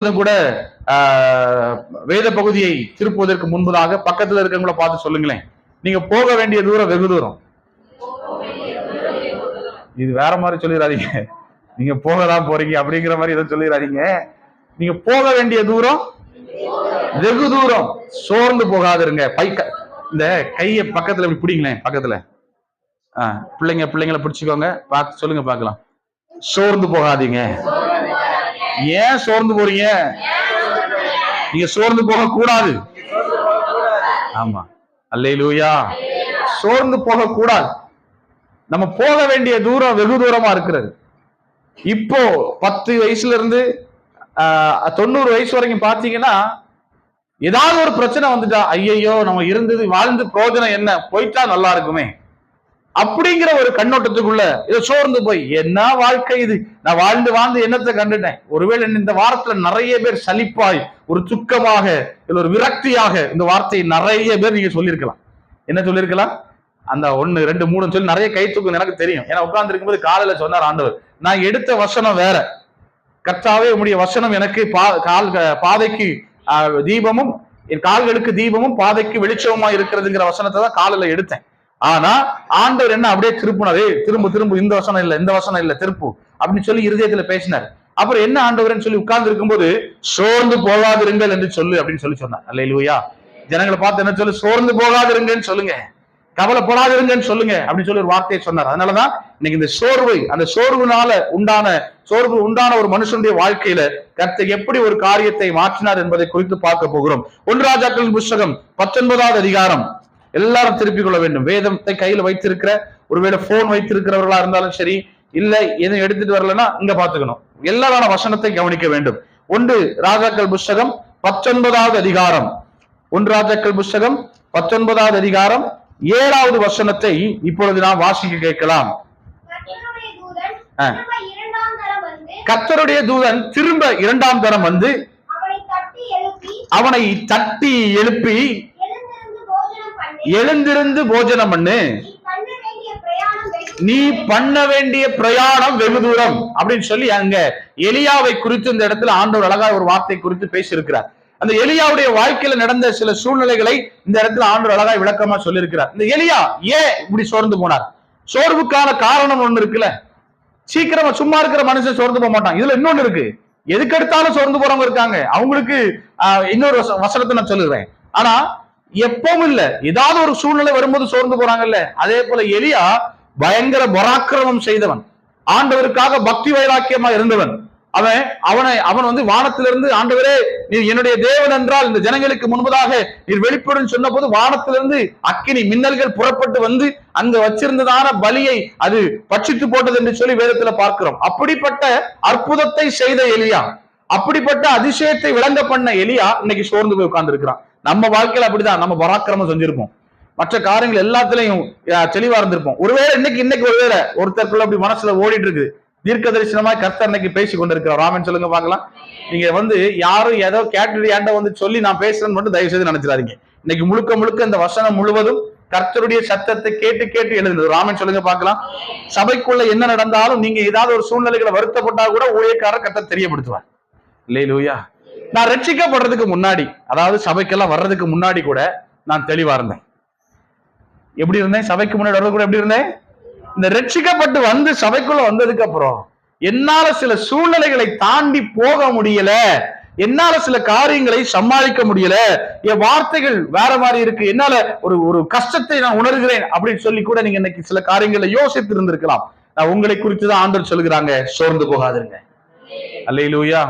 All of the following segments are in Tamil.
கூட வேத பகுதியை திருப்புவதற்கு முன்பதாக பக்கத்துல இருக்கவங்கள பார்த்து சொல்லுங்களேன், நீங்க போக வேண்டிய தூரம் வெகு தூரம். இது வேற மாதிரி சொல்லிடாதீங்க, நீங்க போகதான் போறீங்க அப்படிங்கிற மாதிரி எதுவும் சொல்லிடாதீங்க. நீங்க போக வேண்டிய தூரம் வெகு தூரம். சோர்ந்து போகாதிருங்க. இந்த கையை பக்கத்துல இப்படி பிடிங்களேன், பக்கத்துல பிள்ளைங்களை பிடிச்சுக்கோங்க, பார்த்து சொல்லுங்க பார்க்கலாம். சோர்ந்து போகாதீங்க. ஏன் சோர்ந்து போறீங்க? நீங்க சோர்ந்து போக கூடாது. ஆமா, அல்லேலூயா. சோர்ந்து போக கூடாது. நம்ம போக வேண்டிய தூரம் வெகு தூரமா இருக்கிறது. இப்போ 10 வயசுல இருந்து 90 வயசு வரைக்கும் பாத்தீங்கன்னா, ஏதாவது ஒரு பிரச்சனை வந்துட்டா, ஐயையோ நம்ம இருந்தது வாழ்ந்து பிரயோஜனம் என்ன, போயிட்டா நல்லா இருக்குமே அப்படிங்கிற ஒரு கண்ணோட்டத்துக்குள்ள இதை சோர்ந்து போய், என்ன வாழ்க்கை இது, நான் வாழ்ந்து வாழ்ந்து என்னத்தை கண்டுட்டேன். ஒருவேளை இந்த வாரத்துல நிறைய பேர் சலிப்பாய், ஒரு துக்கமாக, இல்ல ஒரு விரக்தியாக இந்த வார்த்தையை நிறைய பேர் நீங்க சொல்லியிருக்கலாம். என்ன சொல்லியிருக்கலாம்? அந்த 1, 2, 3 சொல்லி நிறைய கை தூக்கம் எனக்கு தெரியும். ஏன்னா உட்கார்ந்து இருக்கும்போது காலையில சொன்னார் ஆண்டவர், நான் எடுத்த வசனம் வேற. கர்த்தாவே உம்முடைய வசனம் எனக்கு பாதைக்கு தீபமும், என் கால்களுக்கு தீபமும் பாதைக்கு வெளிச்சமுமா இருக்கிறதுங்கிற வசனத்தை தான் காலையில எடுத்தேன். ஆனா ஆண்டவர் என்ன அப்படியே திருப்பினாரு, திரும்ப இந்த வசனம் இல்ல, இந்த வசனம் இல்ல, திருப்பு அப்படின்னு சொல்லி இருதயத்துல பேசினார். அப்புறம் என்ன ஆண்டவர்னு சொல்லி உட்கார்ந்து இருக்கும்போது, சோர்ந்து போகாதிருங்கள் என்று சொல்லு அப்படின்னு சொல்லி சொன்னார். அல்லேலூயா. ஜனங்களை பார்த்து என்ன சொல்லு? சோர்ந்து போகாதிருங்கன்னு சொல்லுங்க, கவலைப்படாதிருங்கன்னு சொல்லுங்க அப்படின்னு சொல்லி ஒரு வார்த்தையை சொன்னார். அதனாலதான் இன்னைக்கு இந்த சோர்வு, அந்த சோர்வு உண்டான ஒரு மனுஷனுடைய வாழ்க்கையில கர்த்தர் எப்படி ஒரு காரியத்தை மாற்றினார் என்பதை குறித்து பார்க்க போகிறோம். 1 ராஜாக்களின் புஸ்தகம் 19வது அதிகாரம். எல்லாரும் திருப்பிக் கொள்ள வேண்டும். வேதத்தை கையில வைத்திருக்கிற, ஒருவேளை போன் வைத்திருக்கிறவர்களா இருந்தாலும் சரி, இல்ல எதுவும் எடுத்துட்டு வரலன்னா இங்க பாத்துக்கணும். எல்லாரான வசனத்தை கவனிக்க வேண்டும். 1 ராஜாக்கள் புஸ்தகம் 19வது அதிகாரம். 1 ராஜாக்கள் புஸ்தகம் 19வது அதிகாரம் 7வது வசனத்தை இப்பொழுது நாம் வாசிக்க கேட்கலாம். கர்த்தருடைய தூதன் திரும்ப 2ஆம் தரம் வந்து அவனை தட்டி எழுப்பி, எழுந்திருந்து போஜனம் பண்ணு, நீ பண்ண வேண்டிய பிரயாணம் வெகு தூரம் அப்படின்னு சொல்லி அங்க எலியாவை குறித்து இந்த இடத்துல ஆண்டவர் அழகா ஒரு வார்த்தை குறித்து பேசியிருக்கிறார். அந்த எலியாவுடைய வாழ்க்கையில நடந்த சில சூழ்நிலைகளை இந்த இடத்துல ஆண்டவர் அழகா விளக்கமா சொல்லியிருக்கிறார். இந்த எலியா ஏன் இப்படி சோர்ந்து போனார்? சோர்வுக்கான காரணம் ஒண்ணு இருக்குல்ல. சீக்கிரமா சும்மா இருக்கிற மனுஷன் சோர்ந்து போக மாட்டான். இதுல இன்னொன்னு இருக்கு. எதுக்கு எடுத்தாலும் சோர்ந்து போறவங்க இருக்காங்க. அவங்களுக்கு இன்னொரு வசனத்தை நான் சொல்லுறேன். ஆனா எப்பவும் இல்ல, ஏதாவது ஒரு சூழ்நிலை வரும்போது சோர்ந்து போறாங்கல்ல. அதே போல எலியா பயங்கர பராக்கிரமம் செய்தவன், ஆண்டவருக்காக பக்தி வைராக்கியமா இருந்தவன். அவன் வந்து வானத்திலிருந்து, ஆண்டவரே நீர் என்னுடைய தேவன் என்றால் இந்த ஜனங்களுக்கு முன்பதாக நீர் வெளிப்படும் சொன்ன போது வானத்திலிருந்து அக்கினி மின்னல்கள் புறப்பட்டு வந்து அங்க வச்சிருந்ததான பலியை அது பட்சித்து போட்டது என்று சொல்லி வேதத்துல பார்க்கிறோம். அப்படிப்பட்ட அற்புதத்தை செய்த எலியா, அப்படிப்பட்ட அதிசயத்தை விளங்க பண்ண எலியா இன்னைக்கு சோர்ந்து போய் உட்கார்ந்து இருக்கிறான். நம்ம வாழ்க்கையில அப்படிதான். நம்ம பராக்கிரமம் செஞ்சிருப்போம், மற்ற காரியங்கள் எல்லாத்திலையும் தெளிவா இருந்திருப்போம். ஒருவேளை இன்னைக்கு ஒருவேளை ஒருத்தருக்குள்ள அப்படி மனசுல ஓடிட்டு இருக்கு. தீர்க்க தரிசனமா கர்த்தர் இன்னைக்கு பேசி கொண்டிருக்கிறார். ராமன் சொல்லுங்க பார்க்கலாம். நீங்க வந்து யாரும் ஏதோ கேட்டு ஏண்ட வந்து சொல்லி நான் பேசுறேன்னு மட்டும் தயவு செய்து நினைச்சிடாதீங்க. இன்னைக்கு முழுக்க இந்த வசனம் முழுவதும் கர்த்தருடைய சத்தத்தை கேட்டு எழுதுது. ராமன் சொல்லுங்க பார்க்கலாம். சபைக்குள்ள என்ன நடந்தாலும் நீங்க ஏதாவது ஒரு சூழ்நிலைகளை வருத்தப்பட்டா கூட ஊழியக்காரர் கர்த்தர் தெரியப்படுத்துவார். அல்லேலூயா. நான் ரட்சிக்கப்படுறதுக்கு முன்னாடி, அதாவது சபைக்கெல்லாம் வர்றதுக்கு முன்னாடி கூட நான் தெளிவா இருந்தேன். எப்படி இருந்தேன்? சபைக்கு முன்னாடி வர்றது கூட எப்படி இருந்தேன்? இந்த ரட்சிக்கப்பட்டு வந்து சபைக்குள்ள வந்ததுக்கு அப்புறம் என்னால சில சூழ்நிலைகளை தாண்டி போக முடியல, என்னால சில காரியங்களை சமாளிக்க முடியல, என் வார்த்தைகள் வேற மாதிரி இருக்கு, என்னால ஒரு கஷ்டத்தை நான் உணர்கிறேன் அப்படின்னு சொல்லி கூட நீங்க இன்னைக்கு சில காரியங்களை யோசித்து இருந்திருக்கலாம். நான் உங்களை குறித்துதான் ஆண்டவர் சொல்லுகிறாங்க, சோர்ந்து போகாதிருங்க. அல்லேலூயா.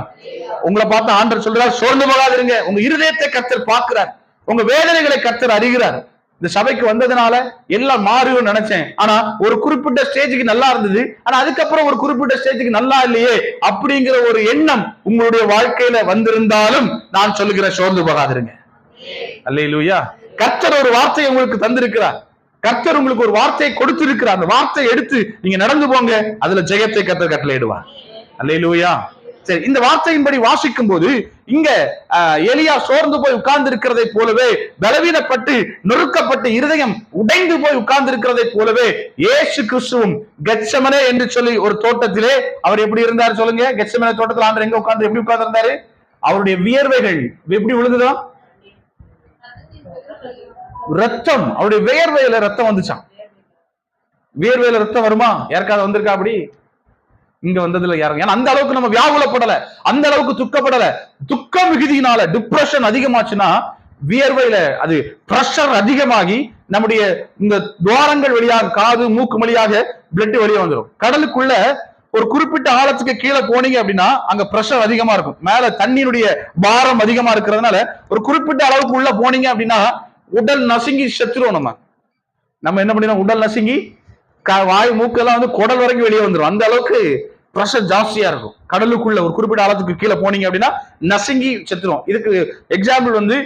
உங்களை பார்த்து ஆண்டவர் சொல்றார், சோர்ந்து போகாதிருங்க. உங்க இருதயத்தை கர்த்தர் பார்க்கிறார், உங்க வேதனைகளை கர்த்தர் அறிகிறார். இந்த சபைக்கு வந்ததுனால எல்லாம் மாறும் நினைச்சேன், ஆனா ஒரு குறிப்பிட்ட ஸ்டேஜுக்கு நல்லா இருந்தது, ஆனா அதுக்கப்புறம் ஒரு குறிப்பிட்ட ஸ்டேஜுக்கு நல்லா இல்லையே அப்படிங்கிற ஒரு எண்ணம் உங்களுடைய வாழ்க்கையில வந்திருந்தாலும் நான் சொல்லுகிறேன், சோர்ந்து போகாதிருங்க. அல்லேலூயா. கர்த்தர் ஒரு வார்த்தையை உங்களுக்கு தந்திருக்கிறார், கர்த்தர் உங்களுக்கு ஒரு வார்த்தையை கொடுத்திருக்கிறார். அந்த வார்த்தையை எடுத்து நீங்க நடந்து போங்க, அதுல ஜெயத்தை கர்த்தர் கட்டளையிடுவார். அல்லேலூயா. சரி, இந்த வார்த்தையின்படி வாசிக்கும் போது இங்க எலியா சோர்ந்து போய் உட்கார்ந்து இருக்கிறதை போலவே, பலவீனப்பட்டு நொறுக்கப்பட்டு இருதயம் உடைந்து போய் உட்கார்ந்து இருக்கிறதை போலவே இயேசு கிறிஸ்துவும் கெத்செமனே என்று சொல்லி ஒரு தோட்டத்திலே அவர் எப்படி இருந்தார் சொல்லுங்க? கெத்செமனே தோட்டத்தில் ஆண்டவர் எங்க உட்கார்ந்து எப்படி உட்கார்ந்து இருந்தாரு? அவருடைய வியர்வைகள் எப்படி விழுந்துதான்? ரத்தம், அவருடைய வியர்வையில ரத்தம் வந்துச்சான். வியர்வையில ரத்தம் வருமா? யாருக்காவது வந்திருக்கா அப்படி? இங்க வந்ததுல யாரும், ஏன்னா அந்த அளவுக்கு நம்ம வியாகுலப்படல, அந்த அளவுக்கு துக்கப்படல. துக்கம் மிகுதியினால டிப்ரெஷன் அதிகமாச்சுன்னா வியர்வையில அது பிரஷர் அதிகமாகி நம்முடைய இந்த துவாரங்கள் வழியாக, காது மூக்கு வழியாக பிளட் வெளியே வந்துடும். கடலுக்குள்ள ஒரு குறிப்பிட்ட ஆழத்துக்கு கீழே போனீங்க அப்படின்னா அங்க பிரஷர் அதிகமா இருக்கும், மேல தண்ணீருடைய பாரம் அதிகமா இருக்கிறதுனால ஒரு குறிப்பிட்ட அளவுக்கு உள்ள போனீங்க அப்படின்னா உடல் நசுங்கி செத்துருவோம். நம்ம என்ன பண்ணிடுவோம்? உடல் நசுங்கி வாய் மூக்கெல்லாம் வந்து குடல் வரைக்கும் வெளியே வந்துடும். அந்த அளவுக்கு பிரஷர் ஜாஸ்தியா இருக்கும். கடலுக்குள்ள ஒரு குறிப்பிட்ட ஆழத்துக்கு கீழே போனீங்க அப்படின்னா நசுங்கி செத்துரும். இதுக்கு எக்ஸாம்பிள் வந்து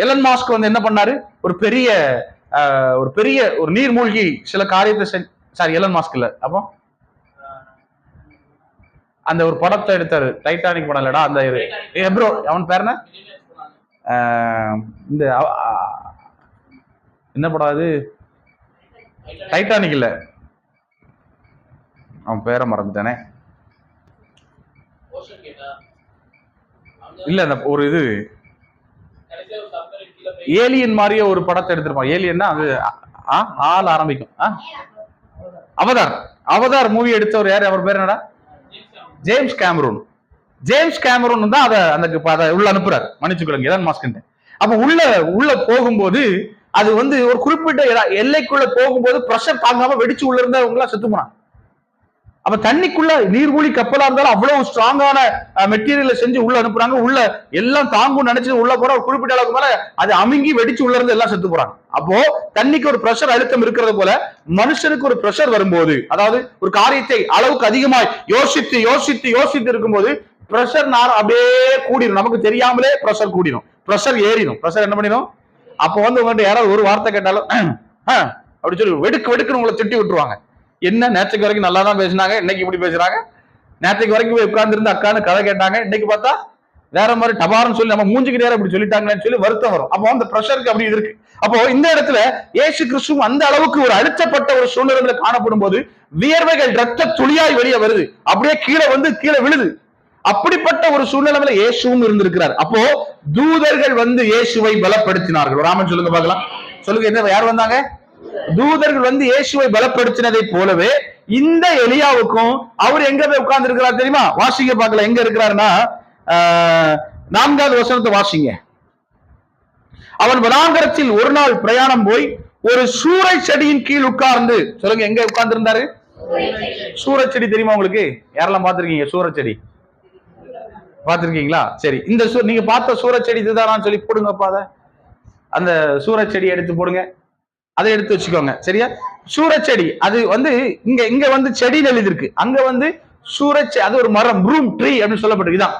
எலன் மாஸ்க் வந்து என்ன பண்ணாரு? ஒரு பெரிய ஒரு நீர்மூழ்கி சில காரியத்தை சாரி எலன் மாஸ்க் இல்ல, அப்போ அந்த ஒரு படத்தை எடுத்தாரு, டைட்டானிக் படம் இல்லடா, அந்த ப்ரோ அவன் பேர் என்ன படம் அது? டைட்டானிக் இல்ல, அவன் பேரை மறந்துட்டானே. இல்ல அந்த ஒரு இது ஏலியன் மாதிரியே ஒரு படத்தை எடுத்திருப்பான். ஏலியன்னா அது ஆள் ஆரம்பிக்கும். அவதார் மூவி எடுத்தவர் யாரு? அவர் பேர் என்னடா? James Cameron. ஜேம்ஸ் கேமரூன் தான் அதை உள்ள அனுப்புறாரு. மன்னிச்சுக்கொள்ளுங்க, எலன் மாஸ்க். அப்ப உள்ள போகும்போது அது வந்து ஒரு குறிப்பிட்ட எல்லைக்குள்ள போகும்போது பிரஷர் தாங்காம வெடிச்சு உள்ள இருந்தவங்க எல்லாம் செத்து போனாங்க. அப்ப தண்ணிக்குள்ள நீர்மூழ்கி கப்பலா இருந்தாலும் அவ்வளவு ஸ்ட்ராங்கான மெட்டீரியல் செஞ்சு உள்ள அனுப்புறாங்க. உள்ள எல்லாம் தாங்கும் நினைச்சு உள்ள போற ஒரு குறிப்பிட்ட அளவுக்கு மேல அது அமுங்கி வெடிச்சு உள்ள இருந்து எல்லாம் செத்து போறாங்க. அப்போ தண்ணிக்கு ஒரு பிரஷர் அழுத்தம் இருக்கிறது போல மனுஷனுக்கு ஒரு பிரஷர் வரும்போது, அதாவது ஒரு காரியத்தை அளவுக்கு அதிகமாய் யோசித்து யோசித்து யோசித்து இருக்கும்போது பிரஷர் அப்படியே கூடிடும். நமக்கு தெரியாமலே பிரஷர் கூடிடும், பிரஷர் ஏறிடும். பிரஷர் என்ன பண்ணிடும்? அப்போ வந்து உங்கள்கிட்ட யாராவது ஒரு வார்த்தை கேட்டாலும் அப்படி சொல்லி வெடுக்குன்னு உங்களை திட்டி விட்டுருவாங்க. என்ன நேற்றுக்கு வரைக்கும் நல்லா தான் பேசினாங்க, இன்னைக்கு இப்படி பேசுறாங்க. நேற்றுக்கு வரைக்கும் போய் உட்கார்ந்து இருந்து அக்கான்னு கதை கேட்டாங்க, இன்னைக்கு பார்த்தா வேற மாதிரி டபார்னு சொல்லி நம்ம மூஞ்சுக்கு நேரம் இப்படி சொல்லிட்டாங்கன்னு சொல்லி வருத்தம் வரும். அப்போ அந்த பிரஷருக்கு அப்படி இருக்கு. அப்போ இந்த இடத்துல இயேசு கிறிஸ்து அந்த அளவுக்கு ஒரு அழுத்தப்பட்ட ஒரு சூழ்நிலையில காணப்படும் போது வியர்வைகள் ரத்த துளியாய் வெளியே வருது, அப்படியே கீழே விழுது. அப்படிப்பட்ட ஒரு சூழ்நிலையில இயேசுவும் இருந்திருக்கிறார். அப்போ தூதர்கள் வந்து இயேசுவை பலப்படுத்தினார்கள். ராமன் சொல்லுங்க பார்க்கலாம். சொல்லுங்க, என்ன யார் வந்தாங்க? தூதர்கள் வந்து இயேசுவை பலப்படுத்தினதை போலவே இந்த எலியாவுக்கும் அவர் எங்க போய் உட்கார்ந்து இருக்கிறார் தெரியுமா? வாசிங்க பார்க்கல, எங்க இருக்கிறாருன்னா 4வது வசனத்தை வாசிங்க. அவன் வனாந்தரத்தில் ஒரு நாள் பிரயாணம் போய் ஒரு சூரை செடியின் கீழ் உட்கார்ந்து, சொல்லுங்க எங்க உட்கார்ந்து இருந்தாரு? சூரை செடி தெரியுமா உங்களுக்கு? யாரெல்லாம் பார்த்திருக்கீங்க சூரை செடி? பார்த்திருக்கீங்களா? சரி, இந்த நீங்க பார்த்த சூரை செடி இதுதான் சொல்லி போடுங்கப்பா. அந்த சூரை செடி எடுத்து போடுங்க, அதை எடுத்து வச்சுக்கோங்க. சரியா? சூரச்செடி அது வந்து இங்க வந்து செடி எழுதி இருக்கு, அங்க வந்து சூரச்செடி அது ஒரு மரம், ப்ரூம் ட்ரீ அப்படின்னு சொல்லப்பட்டிருக்கு. இதான்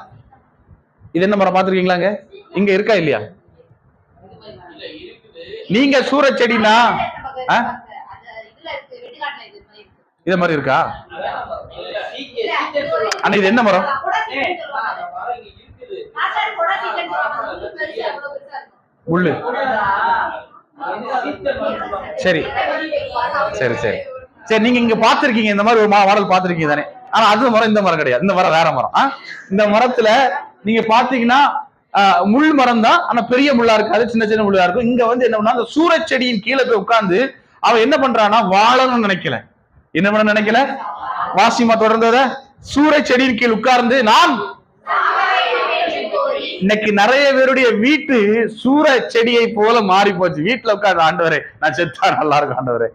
இது என்ன மரம் பார்த்திருக்கீங்களாங்க? இங்க இருக்கா இல்லையா? நீங்க சூரச்செடினா இது மாதிரி இருக்கா? ஆனா இது என்ன மரம்? முள்ளு. சரி சரி சரி சரி, நீங்க இங்க பாத்திருக்கீங்க, இந்த மாதிரி ஒரு மாடல் பாத்திருக்கீங்க தானே? ஆனா அது மரம், இந்த மரம் கிடையாது. இந்த மரம் வேற மரம். இந்த மரத்துல நீங்க பாத்தீங்கன்னா முள் மரம் தான், ஆனா பெரிய முள்ளா இருக்காது, சின்ன சின்ன முள்ளா இருக்கும். இங்க வந்து என்ன பண்ணா, அந்த சூரச்செடியின் கீழே போய் உட்கார்ந்து அவன் என்ன பண்றான்னா வாழணும்னு நினைக்கல. என்ன பண்ண நினைக்கல? வாசிமா தொடர்ந்தத சூரச்செடியின் கீழ் உட்கார்ந்து நான் இன்னைக்கு நிறைய பேருடைய வீட்டு சூற செடியை போல மாறி போச்சு. வீட்டுல உட்கார்ந்து ஆண்டவரே நான் செத்தா நல்லா இருக்கும் ஆண்டவரே.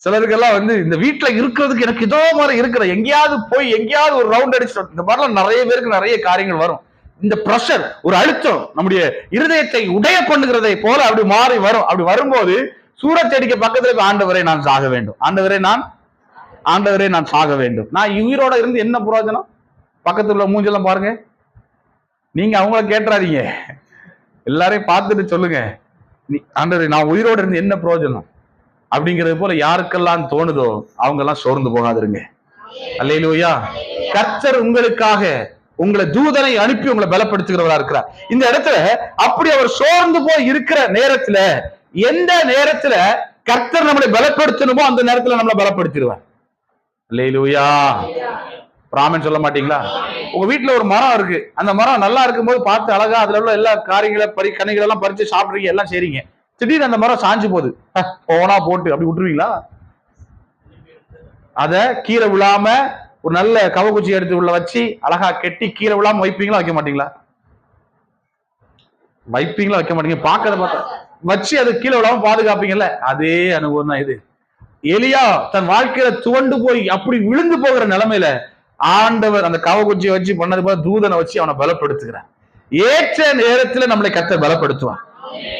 சிலருக்கெல்லாம் வந்து இந்த வீட்டுல இருக்கிறதுக்கு எனக்கு இதோ மாதிரி இருக்கிற, எங்கேயாவது போய் எங்கேயாவது ஒரு ரவுண்ட் அடிச்சு, இந்த மாதிரிலாம் நிறைய பேருக்கு நிறைய காரியங்கள் வரும். இந்த பிரஷர், ஒரு அழுத்தம் நம்முடைய இருதயத்தை உடைய பண்ணுகிறதை போல அப்படி மாறி வரும். அப்படி வரும்போது சூரச்செடிக்கு பக்கத்துல ஆண்டவரே நான் சாக வேண்டும், ஆண்டவரே நான் சாக வேண்டும். நான் உயிரோட இருந்து என்ன பிரயோஜனம்? பக்கத்துல உள்ள மூஞ்செல்லாம் பாருங்க. நீங்க அவங்கள கேட்டுறாதீங்க, எல்லாரையும் பார்த்துட்டு சொல்லுங்க, ஆண்டவரே நான் உயிரோடு இருந்து என்ன பிரயோஜனம் அப்படிங்கிறது போல யாருக்கெல்லாம் தோணுதோ அவங்க எல்லாம் சோர்ந்து போகாதிருங்க. அல்லேலூயா. கர்த்தர் உங்களுக்காக உங்களை தூதனை அனுப்பி உங்களை பலப்படுத்துகிறவரா இருக்கிறார். இந்த இடத்துல அப்படி அவர் சோர்ந்து போய் இருக்கிற நேரத்துல, எந்த நேரத்துல கர்த்தர் நம்மளை பலப்படுத்தணுமோ அந்த நேரத்துல நம்மளை பலப்படுத்திடுவார். அல்லேலூயா. ராமன் சொல்ல மாட்டீங்களா? உங்க வீட்டுல ஒரு மரம் இருக்கு, அந்த மரம் நல்லா இருக்கும்போது பார்த்து அழகா அதுல உள்ள எல்லா காரியங்களை கனிகள் எல்லாம் பறிச்சு சாப்பிடுறீங்க, எல்லாம் செய்றீங்க. திடீர்னு அந்த மரம் சாஞ்சு போகுது, போனா போட்டு அப்படி விட்டுருவீங்களா? அத கீழே விழாம ஒரு நல்ல கவகுச்சி எடுத்து உள்ள வச்சு அழகா கெட்டி கீழே விழாம வைப்பீங்களா வைக்க மாட்டீங்களா? வைப்பீங்களா வைக்க மாட்டீங்க? பாக்கறத பார்த்தா வச்சு அது கீழே விழாம பாதுகாப்பீங்கல்ல, அதே அனுபவம் தான் இது. எலியா தன் வாழ்க்கையில துவண்டு போய் அப்படி விழுந்து போகிற நிலைமையில ஆண்டவர் அந்த கவகுச்சியை வச்சு பண்ணது போல தூதனை வச்சு அவனை பலப்படுத்துகிறார். ஏற்ற நேரத்துல நம்மளை கர்த்தர் பலப்படுத்துவார்.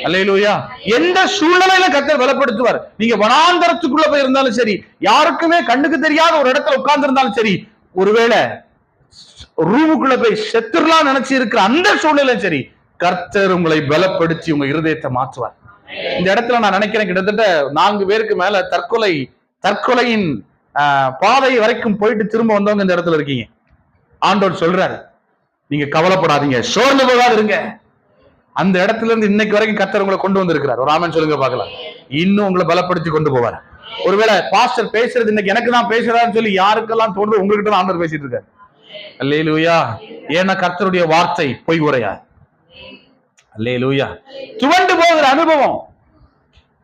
அல்லேலூயா. எந்த சூழ்நிலையில கர்த்தர் பலப்படுத்துவார். நீங்க வனாந்தரத்துக்குள்ள போய் இருந்தாலும் சரி, யாருக்குமே கண்ணுக்கு தெரியாத ஒரு இடத்துல உட்கார்ந்து இருந்தாலும் சரி, ஒருவேளை ரூமுக்குள்ள போய் செத்துடலாம் நினைச்சு இருக்கிற அந்த சூழ்நிலையும் சரி, கர்த்தர் உங்களை பலப்படுத்தி உங்க இருதயத்தை மாற்றுவார். இந்த இடத்துல நான் நினைக்கிறேன் கிட்டத்தட்ட 4 பேருக்கு மேல தற்கொலையின் பாதை வரைக்கும் போயிட்டு திரும்ப வந்தவங்க இந்த இடத்துல இருக்கீங்க. ஆண்டவர் சொல்றாரு, நீங்க கவலைப்படாதீங்க, சோர்ந்து போகாதிருங்க. அந்த இடத்துல இருந்து இன்னைக்கு வரைக்கும் கர்த்தர் உங்களை கொண்டு வந்திருக்கிறார். ஒரு ஆமென் சொல்லுங்க பார்க்கலாம். இன்னும் உங்களை பலப்படுத்தி கொண்டு போவார். ஒருவேளை பாஸ்டர் பேசுறது இன்னைக்கு எனக்கு தான் பேசுறான்னு சொல்லி யாருக்கெல்லாம் தோணுது, உங்ககிட்ட தான் ஆண்டவர் பேசிட்டு இருக்காரு. அல்லேலூயா. ஏன்னா கர்த்தருடைய வார்த்தை பொய் உரையாது. அல்லேலூயா. துவண்டு போகிற அனுபவம்,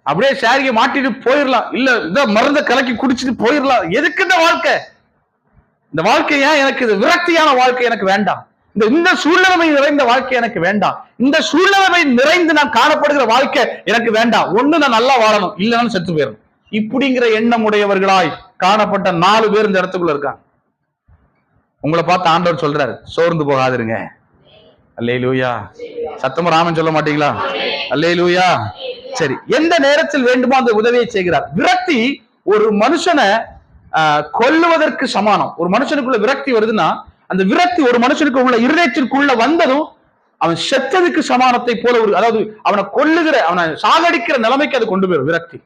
அப்படியே சாரியை மாட்டிட்டு போயிடலாம், இல்ல இந்த மருந்த கலக்கி குடிச்சிட்டு போயிடலாம். எதுக்கு இந்த வாழ்க்கை? இந்த வாழ்க்கை ஏன் எனக்கு இது விரக்தியான வாழ்க்கை எனக்கு வேண்டாம். இந்த சூழ்நிலைமை நிறைந்த வாழ்க்கை எனக்கு வேண்டாம். இந்த சூழ்நிலைமை நிறைந்து நான் காணப்படுகிற வாழ்க்கை எனக்கு வேண்டாம். ஒண்ணு நான் நல்லா வாழணும், இல்லைன்னு செத்து போயிடணும். இப்படிங்கிற எண்ணம் உடையவர்களாய் காணப்பட்ட 4 பேர் இந்த இடத்துக்குள்ள இருக்காங்க. உங்களை பார்த்து ஆண்டவர் சொல்றாரு, சோர்ந்து போகாதிருங்க. அல்லேலூயா. சத்தமா ராமன் சொல்ல மாட்டீங்களா? அல்லேலூயா. சரி, எந்த நேரத்தில் வேண்டுமோ அந்த உதவியை செய்கிறார். விரக்தி ஒரு மனுஷனை கொல்லுவதற்கு சமானம். ஒரு மனுஷனுக்குள்ள விரக்தி வருதுன்னா, அந்த விரக்தி ஒரு மனுஷனுக்கு உள்ள இருதயத்திற்குள்ள வந்ததும் அவன் செத்ததுக்கு சமானத்தை போல ஒரு, அதாவது அவனை கொல்லுகிற, அவனை சாகடிக்கிற நிலைமைக்கு அது கொண்டு போயிடும். விரக்தி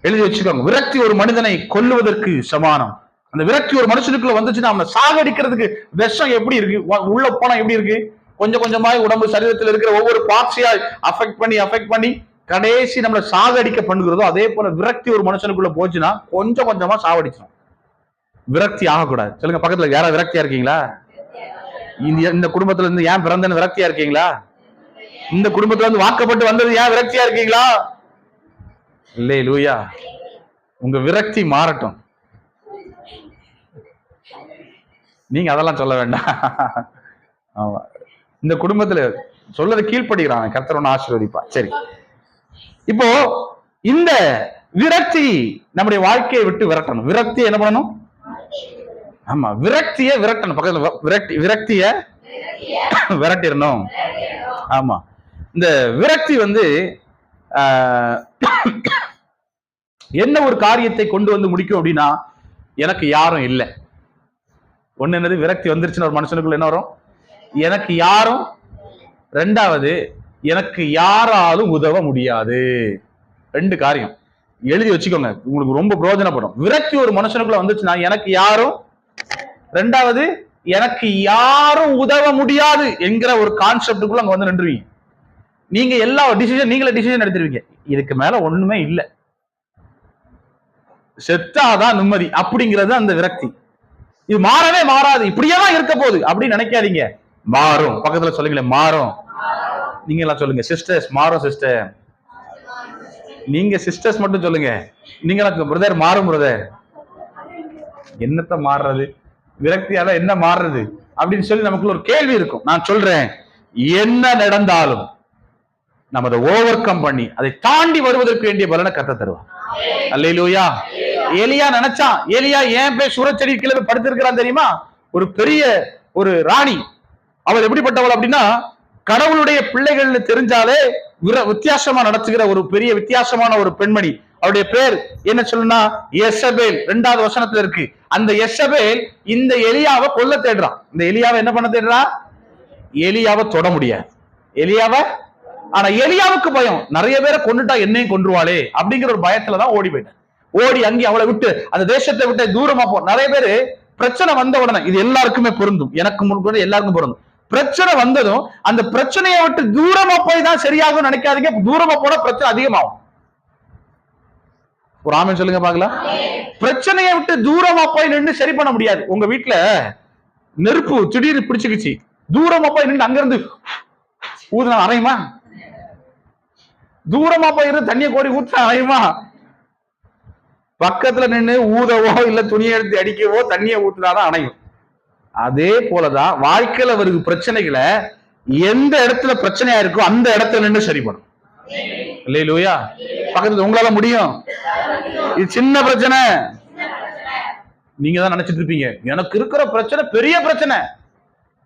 எழுதி வச்சுக்கோங்க. விரக்தி ஒரு மனிதனை கொல்லுவதற்கு சமானம். அந்த விரக்தி ஒரு மனுஷனுக்குள்ள வந்துச்சுன்னா அவனை சாகடிக்கிறதுக்கு விஷம் எப்படி இருக்கு, உள்ள போனா எப்படி இருக்கு, கொஞ்சம் கொஞ்சமாய் உடம்பு சரீரத்தில் இருக்கிற ஒவ்வொரு பார்ட்ஸையா அஃபெக்ட் பண்ணி கடைசி நம்மளை சாகடிக்க பண்ணுகிறதோ, அதே போல விரக்தி ஒரு மனுஷனுக்குள்ள போச்சுன்னா கொஞ்சம் கொஞ்சமா சாவடிச்சிடும். விரக்தி ஆகக்கூடாது. சொல்லுங்க பக்கத்துல, யாரா விரக்தியா இருக்கீங்களா? இந்த குடும்பத்துல இருந்து ஏன் பிறந்தன்னு விரக்தியா இருக்கீங்களா? இந்த குடும்பத்துல இருந்து வாக்கப்பட்டு வந்தது ஏன் விரக்தியா இருக்கீங்களா? அல்லேலூயா. உங்க விரக்தி மாறட்டும். நீங்க அதெல்லாம் சொல்ல வேண்டாம். ஆமா, இந்த குடும்பத்துல சொல்லதை கீழ்ப்படுகிறான், கர்த்தர் ஒன்னு ஆசீர்வதிப்பா. சரி, இப்போ இந்த விரக்தி நம்முடைய வாழ்க்கையை விட்டு விரட்டணும். விரக்தி என்ன பண்ணணும்? ஆமா, விரக்திய விரட்டணும். பக்கத்துல விரக்திய விரட்டிடணும். ஆமா, இந்த விரக்தி என்ன ஒரு காரியத்தை கொண்டு வந்து முடிக்கும் அப்படின்னா, எனக்கு யாரும் இல்லை. ஒண்ணு என்னது? விரக்தி வந்துருச்சுன்னு ஒரு மனுஷனுக்குள்ள என்ன வரும்? எனக்கு யாரும். ரெண்டாவது, எனக்கு யாராலும் உதவ முடியாது. 2 காரியம் எழுதி வச்சுக்கோங்க, உங்களுக்கு ரொம்ப பிரயோஜனப்படும். விரக்தி ஒரு மனுஷனுக்குள்ள வந்துச்சுன்னா, எனக்கு யாரும், ரெண்டாவது எனக்கு யாரும் உதவ முடியாது என்கிற ஒரு கான்செப்டுக்குள்ள அங்க வந்து நின்றுவீங்க. நீங்க எல்லா நீங்களே டிசிஷன் எடுத்துருவீங்க. இதுக்கு மேல ஒண்ணுமே இல்லை, செத்தாதான் நிம்மதி அப்படிங்கிறது அந்த விரக்தி. இது மாறவே மாறாது, இப்படியே தான் இருக்க போகுது அப்படின்னு நினைக்காதீங்க. மாறும். பக்கத்துல சொல்லுங்களேன், மாறும். நீங்க எல்லாம் சொல்லுங்க, சிஸ்டர்ஸ் மாறும். சிஸ்டர், நீங்க சிஸ்டர்ஸ் மட்டும் சொல்லுங்க. நீங்க பிரதர் மாறும். பிரதர் என்னத்த மாறுறது? விரக்தியால என்ன மாறுறது அப்படின்னு சொல்லி நமக்குள்ள ஒரு கேள்வி இருக்கும். நான் சொல்றேன், என்ன நடந்தாலும் நம்ம அதை ஓவர் கம் பண்ணி அதை தாண்டி வருவதற்கு வேண்டிய பலனை கர்த்தர் தருவார். அல்லேலூயா. எலியா நினைச்சான், எலியா ஏன் போய் சுரச்செடி கீழே படுத்திருக்கிறான் தெரியுமா? ஒரு பெரிய ஒரு ராணி. அவள் எப்படிப்பட்டவள் அப்படின்னா, கடவுளுடைய பிள்ளைகள் தெரிஞ்சாலே வித்தியாசமா நடத்துகிற ஒரு பெரிய வித்தியாசமான ஒரு பெண்மணி. அவருடைய பேர் என்ன சொல்லுனா, எசபேல். 2வது வசனத்துல இருக்கு. அந்த எசபேல் இந்த எலியாவை கொல்ல தேடுறான். இந்த எலியாவை என்ன பண்ண தேடுறா? எலியாவை தொட முடியாது. எலியாவை, ஆனா எலியாவுக்கு பயம், நிறைய பேரை கொண்டுட்டா என்னையும் கொன்றுவாளே அப்படிங்கிற ஒரு பயத்துலதான் ஓடி போயிட்டான். ஓடி அங்கே அவளை விட்டு அந்த தேசத்தை விட்டு தூரமா போ. நிறைய பேரு பிரச்சனை வந்த உடனே, இது எல்லாருக்குமே பொருந்தும், எனக்கு முன்பு எல்லாருக்கும் பொருந்தும். பிரச்சனை வந்ததும் அந்த பிரச்சனையை விட்டு தூரமா போய் தான் சரியாகும் நினைக்காதீங்க. தூரமா போனா பிரச்சனை அதிகமாகும். ஒரு ஆமென் சொல்லுங்க பாக்கலாம். பிரச்சனையை விட்டு தூரமா போய் நின்று சரி பண்ண முடியாது. உங்க வீட்டுல நெருப்பு திடீர்னு பிடிச்சுக்கிச்சு, தூரமா போய் நின்று அங்கிருந்து ஊதுனா அணையுமா? தூரமா போய் இருந்து தண்ணியை கோரி ஊத்துனா அணையுமா? பக்கத்துல நின்று ஊதவோ இல்ல துணியை எடுத்து அடிக்கவோ தண்ணியை ஊத்துனாதான் அணையும். அதே போலதான் வாழ்க்கையில வருது பிரச்சனைகளை எந்த இடத்துல பிரச்சனையா இருக்கோ அந்த இடத்துல நின்று சரி பண்ணும். இல்லையா? பக்கத்துல உங்களால முடியும். இது சின்ன பிரச்சனை, நீங்க தான் நினைச்சிட்டு இருப்பீங்க எனக்கு இருக்கிற பிரச்சனை பெரிய பிரச்சனை.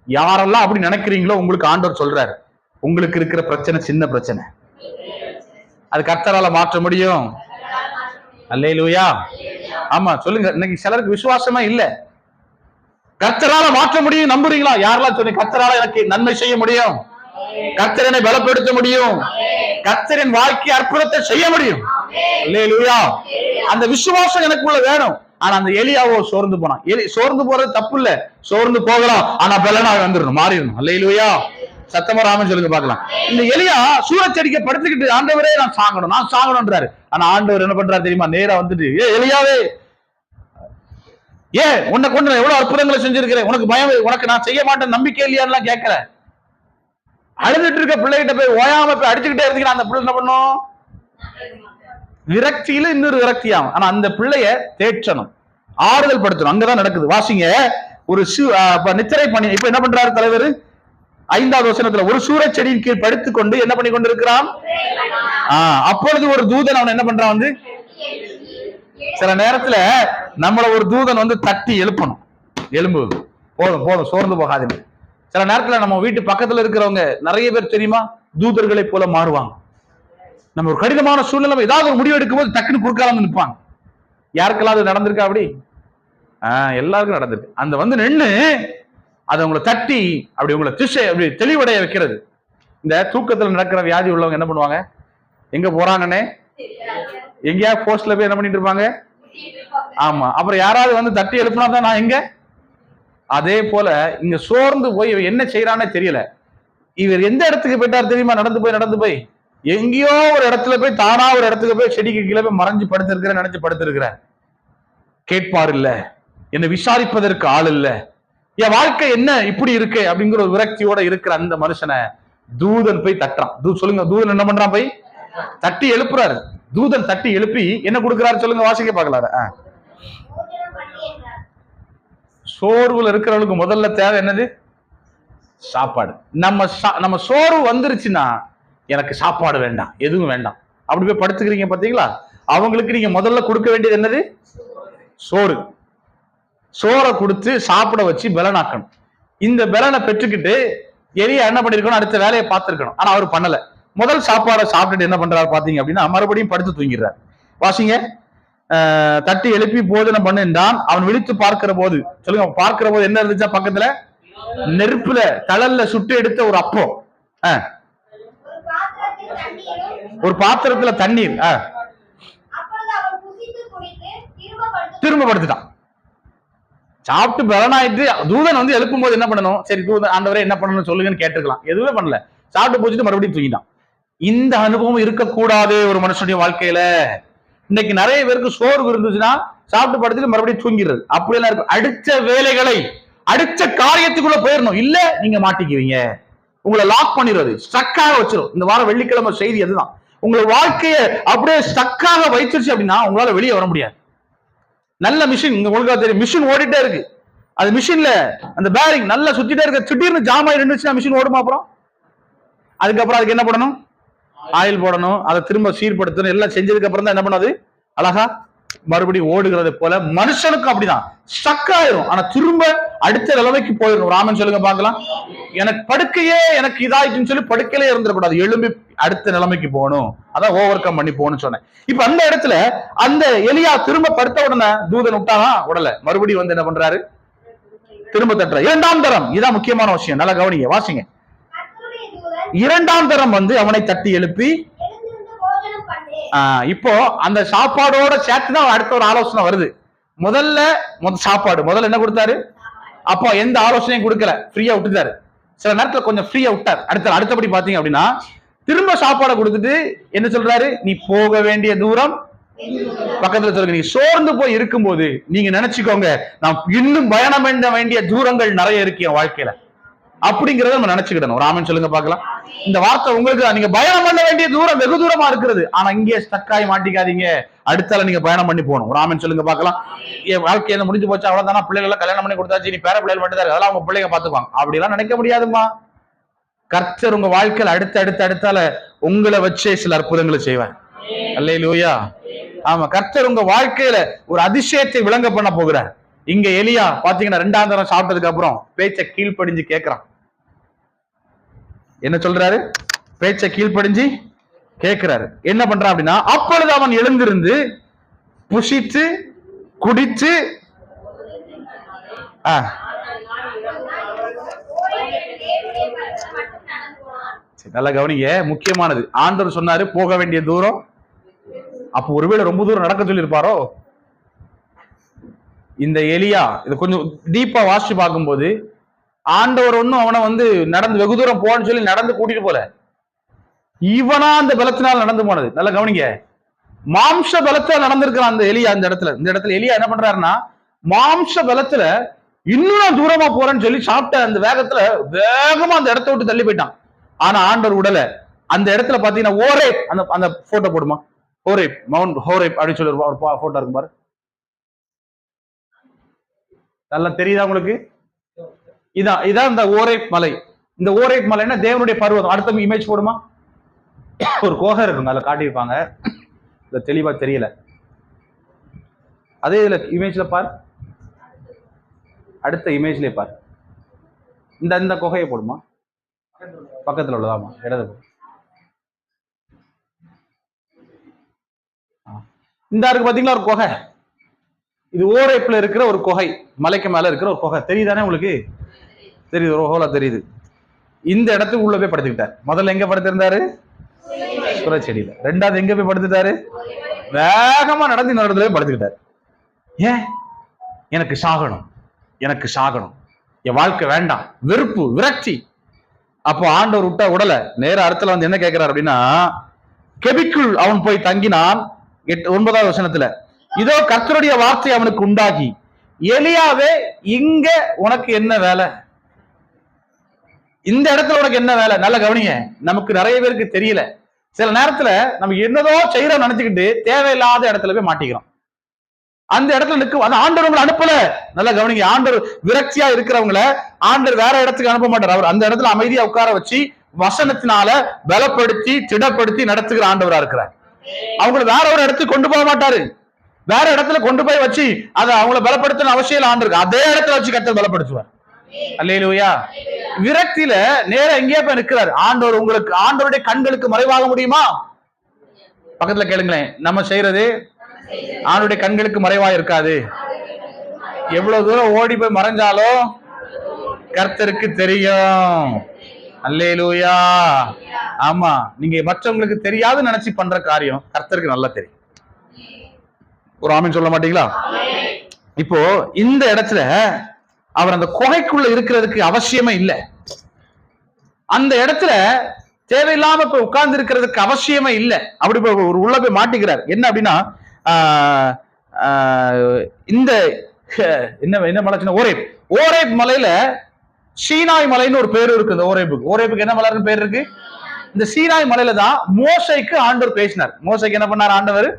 யாரெல்லாம் அப்படி நினைக்கிறீங்களோ உங்களுக்கு ஆண்டவர் சொல்றாரு, உங்களுக்கு இருக்கிற பிரச்சனை சின்ன பிரச்சனை, அது கர்த்தரால மாற்ற முடியும். அல்லேலூயா. ஆமா சொல்லுங்க. இன்னைக்கு சிலருக்கு விசுவாசமா இல்ல. கர்த்தரால மாற்ற முடியும் நம்புறீங்களா? யாரெல்லாம் சொன்னீங்க கர்த்தரால எனக்கு நன்மை செய்ய முடியும், கர்த்தர் என்னை பலப்படுத்த முடியும், கர்த்தரின் வாழ்க்கை அற்புதத்தை செய்ய முடியும்? அல்லேலூயா. அந்த விசுவாசம் எனக்குள்ள வேணும். ஆனா அந்த எலியாவோ சோர்ந்து போனான். சோர்ந்து போறது தப்பு இல்ல, சோர்ந்து போகலாம், ஆனா பலனா வந்துடணும், மாறிடணும். அல்லேலூயா. சத்தமா ராமன் சொல்லுங்க பாக்கலாம். இந்த எலியா சூரச்செடிக்க படுத்துக்கிட்டு ஆண்டவரே நான் சாங்கணும் நான் சாங்கணும்ன்றாரு. ஆனா ஆண்டவர் என்ன பண்றாரு தெரியுமா? நேரா வந்துட்டு, எலியாவே உன்னை கொண்டு எவ்வளவு அற்புதங்களை செஞ்சிருக்கிறேன், உனக்கு பயம், உனக்கு நான் செய்ய மாட்டேன் நம்பிக்கை இல்லையான்னு கேட்கல. அழுதுட்டு இருக்க பிள்ளைகிட்ட போய் ஓயாம போய் அடிச்சுக்கிட்டே இருந்தீங்கன்னா அந்த பிள்ளை என்ன பண்ணும்? விரக்தியில இன்னொரு விரக்தியாகும். ஆனா அந்த பிள்ளைய தேற்றணும், ஆறுதல் படுத்தணும். அங்கதான் நடக்குது. வாசிங்க. ஒரு நித்திரை பண்ணி இப்ப என்ன பண்றாரு தலைவர்? 5வது வசனத்துல ஒரு சூரச் செடியின் கீழ் படுத்துக் கொண்டு என்ன பண்ணி கொண்டிருக்கிறான்? அப்பொழுது ஒரு தூதன் அவன் என்ன பண்றான் வந்து, சில நேரத்துல நம்மள ஒரு தூதன் வந்து தட்டி எழுப்பணும். எலும்பு போதும் போதும் சோர்ந்து போகாதீங்க. சில நேரத்துல நம்ம வீட்டு பக்கத்துல இருக்கிறவங்க நிறைய பேர் தெரியுமா தூதர்களை போல மாறுவாங்க. நம்ம ஒரு கடினமான சூழ்நிலை ஏதாவது ஒரு முடிவு எடுக்கும் போது டக்குன்னு குறுக்கால நிற்பாங்க. யாருக்கெல்லாம் அது நடந்திருக்கா? அப்படி எல்லாருக்கும் நடந்திருக்கு. அந்த வந்து நின்று அதை உங்களை தட்டி அப்படி உங்களை திசை அப்படி தெளிவடைய வைக்கிறது. இந்த தூக்கத்துல நடக்கிற வியாதி உள்ளவங்க என்ன பண்ணுவாங்க? எங்க போறாங்கன்னே எங்கேயா போஸ்ட்ல போய் என்ன பண்ணிட்டு இருப்பாங்க. ஆமா, அப்புறம் யாராவது வந்து தட்டி எழுப்பினா தான் நான் எங்க. அதே போல இங்க சோர்ந்து போய் என்ன செய்யறானே தெரியல. இவர் எந்த இடத்துக்கு போயிட்டார் தெரியுமா? நடந்து போய் எங்கேயோ ஒரு இடத்துல போய் தானா ஒரு இடத்துக்கு போய் செடிக்கு கீழே போய் மறைஞ்சு படுத்திருக்கிற நினைச்சு படுத்திருக்கிற. கேட்பார் இல்ல, என்னை விசாரிப்பதற்கு ஆள் இல்ல, என் வாழ்க்கை என்ன இப்படி இருக்கு அப்படிங்கிற ஒரு விரக்தியோட இருக்கிற அந்த மனுஷனை தூதன் போய் தட்டுறான். சொல்லுங்க, தூதன் என்ன பண்றான்? போய் தட்டி எழுப்புறாரு. தூதன் தட்டி எழுப்பி என்ன கொடுக்கிறாரு சொல்லுங்க, வாசிக்க பார்க்கலாரு. சோர்வுல இருக்கிறவங்களுக்கு முதல்ல தேவை என்னது? சாப்பாடு. நம்ம சோர்வு வந்துருச்சுன்னா எனக்கு சாப்பாடு வேண்டாம், எதுவும் வேண்டாம், அப்படி போய் படுத்துக்கிறீங்க பாத்தீங்களா? அவங்களுக்கு நீங்க முதல்ல கொடுக்க வேண்டியது என்னது? சோறு. சோறை கொடுத்து சாப்பிட வச்சு பலனாக்கணும். இந்த பலனை பெற்றுக்கிட்டு எலியா என்ன பண்ணிருக்கணும்? அடுத்த வேலையை பார்த்திருக்கணும். ஆனா அவர் பண்ணல. முதல் சாப்பாடை சாப்பிட்டுட்டு என்ன பண்றாரு பாத்தீங்க அப்படின்னா மறுபடியும் படுத்து தூங்கிடுறாரு. வாசிங்க. தட்டி எழுப்பி போதனை பண்ணின்றான். அவன் விழித்து பார்க்கிற போது, சொல்லுங்க, பார்க்கிற போது என்ன இருந்துச்சா? பக்கத்துல நெருப்புல தழல்ல சுட்டு எடுத்த ஒரு அப்பம், ஒரு பாத்திரத்துல தண்ணீர், திரும்ப படுத்துட்டான். சாப்பிட்டு பலனாயிட்டு தூதன் வந்து எழுப்பும் போது என்ன பண்ணணும்? சரி தூதன் ஆண்டவரே என்ன பண்ணணும் சொல்லுங்கன்னு கேட்டுக்கலாம். எதுவுமே பண்ணல. சாப்பிட்டு போச்சுட்டு மறுபடியும் தூங்கிட்டான். இந்த அனுபவம் இருக்கக்கூடாது ஒரு மனுஷனுடைய வாழ்க்கையில. இன்னைக்கு நிறைய பேருக்கு சோர்வு இருந்துச்சுன்னா சாப்பிட்டு படுத்துட்டு மறுபடியும் தூங்கிடுறது. அப்படியெல்லாம் இருக்கு. அடுத்த வேலைகளை அடுத்த காரியத்துக்குள்ள போயிடணும். இல்ல நீங்க மாட்டிக்குவீங்க, உங்களை லாக் பண்ணிடுறது, ஸ்டக்காக வச்சிடும். இந்த வாரம் வெள்ளிக்கிழமை செய்தி அதுதான். உங்களை வாழ்க்கைய அப்படியே ஸ்டக்காக வைச்சிருச்சு அப்படின்னா உங்களால வெளியே வர முடியாது. நல்ல மிஷின், உங்களுக்கு தெரியும், மிஷின் ஓடிட்டே இருக்கு. அது மிஷின்ல அந்த பேரிங் நல்லா சுத்திட்டே இருக்கு. திடீர்னு ஜாம் ஆகி இருந்துச்சுன்னா மிஷின் ஓடுமா? அப்புறம் அதுக்கு என்ன பண்ணணும்? ஆயில் போடணும், அதை திரும்ப சீர்படுத்தணும். எல்லாம் செஞ்சதுக்கு அப்புறம் தான் என்ன பண்ணாது அழகா மறுபடியும் ஓடுகிறது போல மனுஷனுக்கும் அப்படிதான் ஸ்டக் ஆயிரும். ஆனா திரும்ப அடுத்த நிலைமைக்கு போயிடும். ராமன் சொல்லுங்க பார்க்கலாம். எனக்கு படுக்கையே எனக்கு இதாயிட்டுன்னு சொல்லி படுக்கையிலே இருந்துடக்கூடாது, எழும்பி அடுத்த நிலைமைக்கு போகணும். அதான் ஓவர் கம் பண்ணி போகணும்னு சொன்னேன். இப்ப அந்த இடத்துல அந்த எலியா திரும்ப படுத்த உடனே தூதன் விட்டானா உடல மறுபடியும் வந்து என்ன பண்றாரு? திரும்ப தட்டுற 2ஆம் தரம். இதான் முக்கியமான விஷயம், நல்லா கவனிங்க, வாசிங்க. 2ஆம் தரம் வந்து அவனை தட்டி எழுப்பி, இப்போ அந்த சாப்பாடோட சேர்த்துதான் அடுத்த ஒரு ஆலோசனை வருது. முதல்ல சாப்பாடு முதல்ல என்ன கொடுத்தாரு? அப்போ எந்த ஆலோசனையும் கொடுக்கல, ஃப்ரீயா விட்டுட்டாரு. சில நேரத்துல கொஞ்சம் ஃப்ரீயா விட்டார். அடுத்தபடி பாத்தீங்க அப்படின்னா திரும்ப சாப்பாடை கொடுத்துட்டு என்ன சொல்றாரு? நீ போக வேண்டிய தூரம் பக்கத்துல சொல்லுங்க, நீங்க சோர்ந்து போய் இருக்கும்போது நீங்க நினைச்சுக்கோங்க, நான் இன்னும் பயணம் பண்ண வேண்டிய தூரங்கள் நிறைய இருக்கு என் வாழ்க்கையில அப்படிங்கறத நம்ம நினைச்சுக்கிடணும். ஒரு ஆமென் சொல்லுங்க பார்க்கலாம். இந்த வார்த்தை உங்களுக்கு, நீங்க பயணம் பண்ண வேண்டிய தூரம் வெகு தூரமா இருக்கிறது, ஆனா இங்கே ஸ்டக்காய் மாட்டிக்காதீங்க, அடுத்தால நீங்க பயணம் பண்ணி போகணும். ஒரு ஆமென் சொல்லுங்க பார்க்கலாம். என் வாழ்க்கை என்ன முடிஞ்சு போச்சு, அவ்வளவுதானா, பிள்ளைகளை கல்யாணம் பண்ணி கொடுத்தாச்சு, நீ பேர பிள்ளைகள் மட்டும் தான், அதெல்லாம் உங்க பிள்ளைங்க பாத்துக்குவாங்க, அப்படி எல்லாம் நினைக்க முடியாதுமா. கர்த்தர் உங்க வாழ்க்கையில அடுத்தால உங்களை வச்சே சில அற்புதங்களை செய்வார். அல்லேலூயா. ஆமா, கர்த்தர் உங்க வாழ்க்கையில ஒரு அதிசயத்தை விளங்க பண்ண போகிறார். இங்க எலியா பாத்தீங்கன்னா 2ஆம் தரம் சாப்பிட்டதுக்கு அப்புறம் பேச்சை கீழ்ப்படிஞ்சு கேட்கிறான். என்ன சொல்றாரு? பேச்சை கீழ்ப்படிஞ்சு கேட்கிறாரு. என்ன பண்றான் அப்படின்னா, அப்பொழுது அவன் எழுந்திருந்து புசித்து குடித்து நல்லா கவனிங்க, முக்கியமானது. ஆண்டவர் சொன்னாரு போக வேண்டிய தூரம். அப்ப ஒருவேளை ரொம்ப தூரம் நடக்க சொல்லி இருப்பாரோ? இந்த எலியா இதை கொஞ்சம் டீப்பா வாசிச்சு பார்க்கும்போது, ஆண்டவர் ஒன்னும் அவனை நடந்து வெகு தூரம் போன்னு சொல்லி நடந்து கூட்டிட்டு போல, இவனா அந்த பலத்தினால் நடந்து போனது. நல்லா கவனிங்க, மாம்ச பலத்துல நடந்திருக்கிறான் அந்த எலியா. இந்த இடத்துல எலியா என்ன பண்றாருன்னா, மாம்ச பலத்துல இன்னும் தூரமா போறேன்னு சொல்லி சாப்பிட்ட அந்த வேகத்துல வேகமா அந்த இடத்த விட்டு தள்ளி போயிட்டான். ஆனா ஆண்டவர் உடல. அந்த இடத்துல பாத்தீங்கன்னா ஓரேப், அந்த போட்டோ போடுமா, ஹோரேப், மவுண்ட் ஹோரேப் அப்படின்னு சொல்லி ஒரு போட்டோ இருக்கு பாரு. நல்லா தெரியுதா உங்களுக்கு? இதான் இந்த ஓரேப் மலை. இந்த ஓரேப் மலைன்னா தேவனுடைய பர்வதம். அடுத்த இமேஜ் போடுமா, ஒரு கோகை இருக்குங்க, அதில் காட்டியிருப்பாங்க, இந்த தெளிவா தெரியல. அதே இதுல இமேஜ்ல பார், அடுத்த இமேஜ்லயே பார், இந்த குகையை போடுமா, பக்கத்துல உள்ளதாமா, இடது. இந்த இருக்கு பாத்தீங்களா ஒரு குகை, இது ஓரேப்ல இருக்கிற ஒரு குகை, மலைக்கு மேல இருக்கிற ஒரு குகை. தெரியுதானே உங்களுக்கு? தெரியுது, ஒரு ஹோலா தெரியுது. இந்த இடத்துக்கு உள்ள போய் படுத்துக்கிட்டார். முதல்ல எங்க படுத்திருந்தாரு? சுர செடியில. 2வது எங்க போய் படுத்துட்டாரு? வேகமா நடந்து இந்த இடத்துல போய் படுத்துக்கிட்டாரு. ஏன்? எனக்கு சாகணும், எனக்கு சாகணும், என் வாழ்க்கை வேண்டாம், வெறுப்பு, விரக்தி. அப்போ ஆண்டவர் விட்டா உடல நேர அர்த்தத்துல என்ன கேட்கிறார் அப்படின்னா, கெபிக்குள் அவன் போய் தங்கினான். 9வது வசனத்துல, இதோ கர்த்தருடைய வார்த்தை அவனுக்கு உண்டாகி, எலியாவே இங்க உனக்கு என்ன வேலை, இந்த இடத்துல உனக்கு என்ன வேலை? நல்ல கவனிங்க, நமக்கு நிறைய பேருக்கு தெரியல. சில நேரத்துல நம்ம என்னதோ செய்யறோம் நினைச்சுக்கிட்டு தேவையில்லாத இடத்துல போய் மாட்டிக்கிறோம். அந்த இடத்துல நிற்கும். அந்த ஆண்டவர் உங்களை அனுப்பல. நல்லா கவனிங்க, ஆண்டவர் விரக்தியா இருக்கிறவங்களை ஆண்டவர் வேற இடத்துக்கு அனுப்ப மாட்டார். அவர் அந்த இடத்துல அமைதியா உட்கார வச்சு வசனத்தினால பலப்படுத்தி திடப்படுத்தி நடத்துகிற ஆண்டவரா இருக்கிறார். அவங்களை வேற ஒரு இடத்துக்கு கொண்டு போக மாட்டாரு. வேற இடத்துல கொண்டு போய் வச்சு அதை அவங்களை பலப்படுத்தின அவசியம் ஆண்டு அதே இடத்துல வச்சு கர்த்தர் பலப்படுத்துவார். அல்லேலூயா. விரக்தியில நேரம் எங்கேயா போய் நிற்கிறார் ஆண்டவர். உங்களுக்கு ஆண்டவருடைய கண்களுக்கு மறைவாக முடியுமா? பக்கத்துல கேளுங்களேன், நம்ம செய்யறது ஆண்டவருடைய கண்களுக்கு மறைவா இருக்காது. எவ்வளவு தூரம் ஓடி போய் மறைஞ்சாலும் கர்த்தருக்கு தெரியும். அல்லேலூயா. ஆமா, நீங்க மற்றவங்களுக்கு தெரியாது நினைச்சு பண்ற காரியம் கர்த்தருக்கு நல்லா தெரியும். ஒரு ஆமீன் சொல்ல மாட்டீங்களா? இப்போ இந்த இடத்துல அவர் அந்த குகைக்குள்ள இருக்கிறதுக்கு அவசியமே இல்லை. அந்த இடத்துல தேவையில்லாம இப்ப உட்கார்ந்து இருக்கிறதுக்கு அவசியமே இல்லை. அப்படி ஒரு உள்ள போய் மாட்டிக்கிறார். என்ன அப்படின்னா, இந்த என்ன மலை, ஓரேப். ஓரேப் மலையில சீனாய் மலைன்னு ஒரு பேரு இருக்கு. இந்த ஓரேப்புக்கு என்ன மலைன்னு பேர் இருக்கு? இந்த சீனாய் மலையில தான் மோசைக்கு ஆண்டவர் பேசினார். மோசைக்கு என்ன பண்ணார் ஆண்டவர்?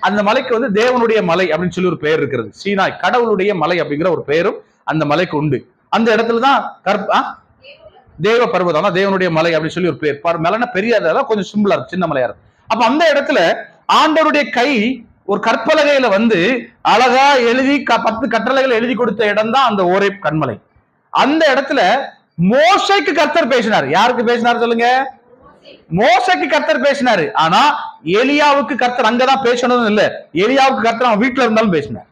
அந்த மலைக்கு தேவனுடைய மலை அப்படின்னு சொல்லி ஒரு பெயர் இருக்கிறது. சீனாய், கடவுளுடைய மலை அப்படிங்கிற ஒரு பெயரும் அந்த மலைக்கு உண்டு. அந்த இடத்துலதான் தேவ பர்வதம், தேவனுடைய மலை அப்படின்னு சொல்லி ஒரு பேர். மலைன்னா பெரிய, கொஞ்சம் சிம்பிளா இருக்கும், சின்ன மலையா இருக்கும். அப்ப அந்த இடத்துல ஆண்டவருடைய கை ஒரு கற்பலகையில அழகா எழுதி 10 கட்டளைகளை எழுதி கொடுத்த இடம் தான் அந்த ஓரேப் கண்மலை. அந்த இடத்துல மோசைக்கு கர்த்தர் பேசினார். யாருக்கு பேசினார் சொல்லுங்க? மோசைக்கு கர்த்தர் பேசினாரு. ஆனா எலியாவுக்கு கர்த்தர் அங்கதான் பேசணும் இல்ல, எலியாவுக்கு கர்த்தர் அவன் வீட்டுல இருந்தாலும் பேசினார்.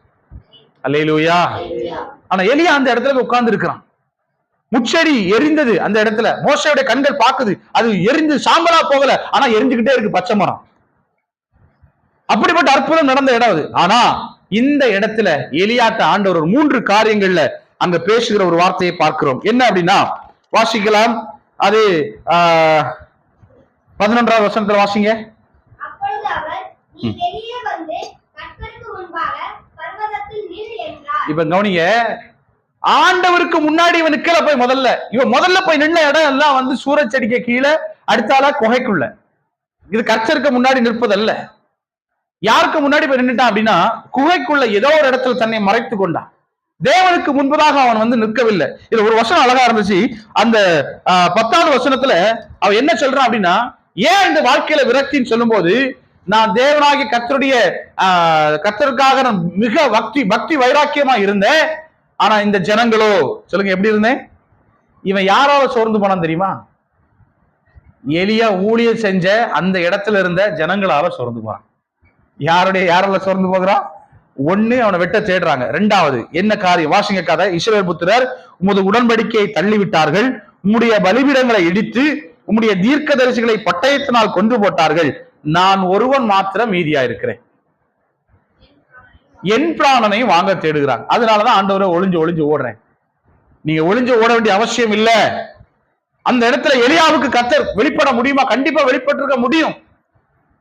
அல்லேலூயா. ஆனா எலியா அந்த இடத்துல உட்கார்ந்து இருக்கிறான். முச்செடி எரிந்தது அந்த இடத்துல. மோசையுடைய கண்கள் பாக்குது, அது எரிந்து சாம்பலா போகல, ஆனா எரிஞ்சுக்கிட்டே இருக்கு பச்சை மரம். அப்படிப்பட்ட அற்புதம் நடந்த இடம் அது. ஆனா இந்த இடத்துல எலியாட்ட ஆண்டவர் 3 காரியங்கள்ல அங்க பேசுகிற ஒரு வார்த்தையை பார்க்கிறோம். என்ன அப்படின்னா, வாசிக்கலாம். அது 11வது வசனத்துல வாசிங்க. இப்ப கவனிங்க, ஆண்டவருக்கு முன்னாடி இவன் நிக்கல. போய் இவன் முதல்ல போய் நின்ன இடம் எல்லாம் வந்து சூரச்செடிக்க கீழே, அடுத்தால குகைக்குள்ள. இது கர்த்தருக்கு முன்னாடி நிற்பதல்ல. யாருக்கு முன்னாடி போய் நின்றுட்டான் அப்படின்னா, குகைக்குள்ள ஏதோ ஒரு இடத்துல தன்னை மறைத்து கொண்டான். தேவனுக்கு முன்பதாக அவன் வந்து நிற்கவில்லை. இதுல ஒரு வசனம் அழகா இருந்துச்சு. அந்த 10வது வசனத்துல அவன் என்ன சொல்றான் அப்படின்னா, ஏன் இந்த வாழ்க்கையில விரக்தின்னு சொல்லும் போது, நான் தேவனாகிய கர்த்தருக்காக நான் மிக பக்தி வைராக்கியமா இருந்தேன். ஆனா இந்த ஜனங்களோ, சொல்லுங்க எப்படி இருந்தேன்? இவன் யாரால சோர்ந்து போனான் தெரியுமா? எலியா ஊழியர் செஞ்ச அந்த இடத்துல இருந்த ஜனங்களால சோர்ந்து போறான். யாரால சோர்ந்து போகிறான்? ஒண்ணு, அவனை வெட்ட தேடுறாங்க. 2வது என்ன காரியம்? வாசிங்க கதை. இஸ்ரவேல் புத்திரர் உமது உடன்படிக்கையை தள்ளிவிட்டார்கள், உம்முடைய பலிபீடங்களை இடித்து உம்முடைய தீர்க்கதரிசிகளை பட்டயத்தினால் கொண்டு போட்டார்கள், நான் ஒருவன் மாத்திரம் மீதியா இருக்கிறேன், என் பிராணனை வாங்க தேடுகிறாங்க. அதனாலதான் ஆண்டவரை ஒளிஞ்சு ஓடுறேன். நீங்க ஒளிஞ்சு ஓட வேண்டிய அவசியம் இல்ல. அந்த இடத்துல எலியாவுக்கு கர்த்தர் வெளிப்பட முடியுமா? கண்டிப்பா வெளிப்பட்டிருக்க முடியும்.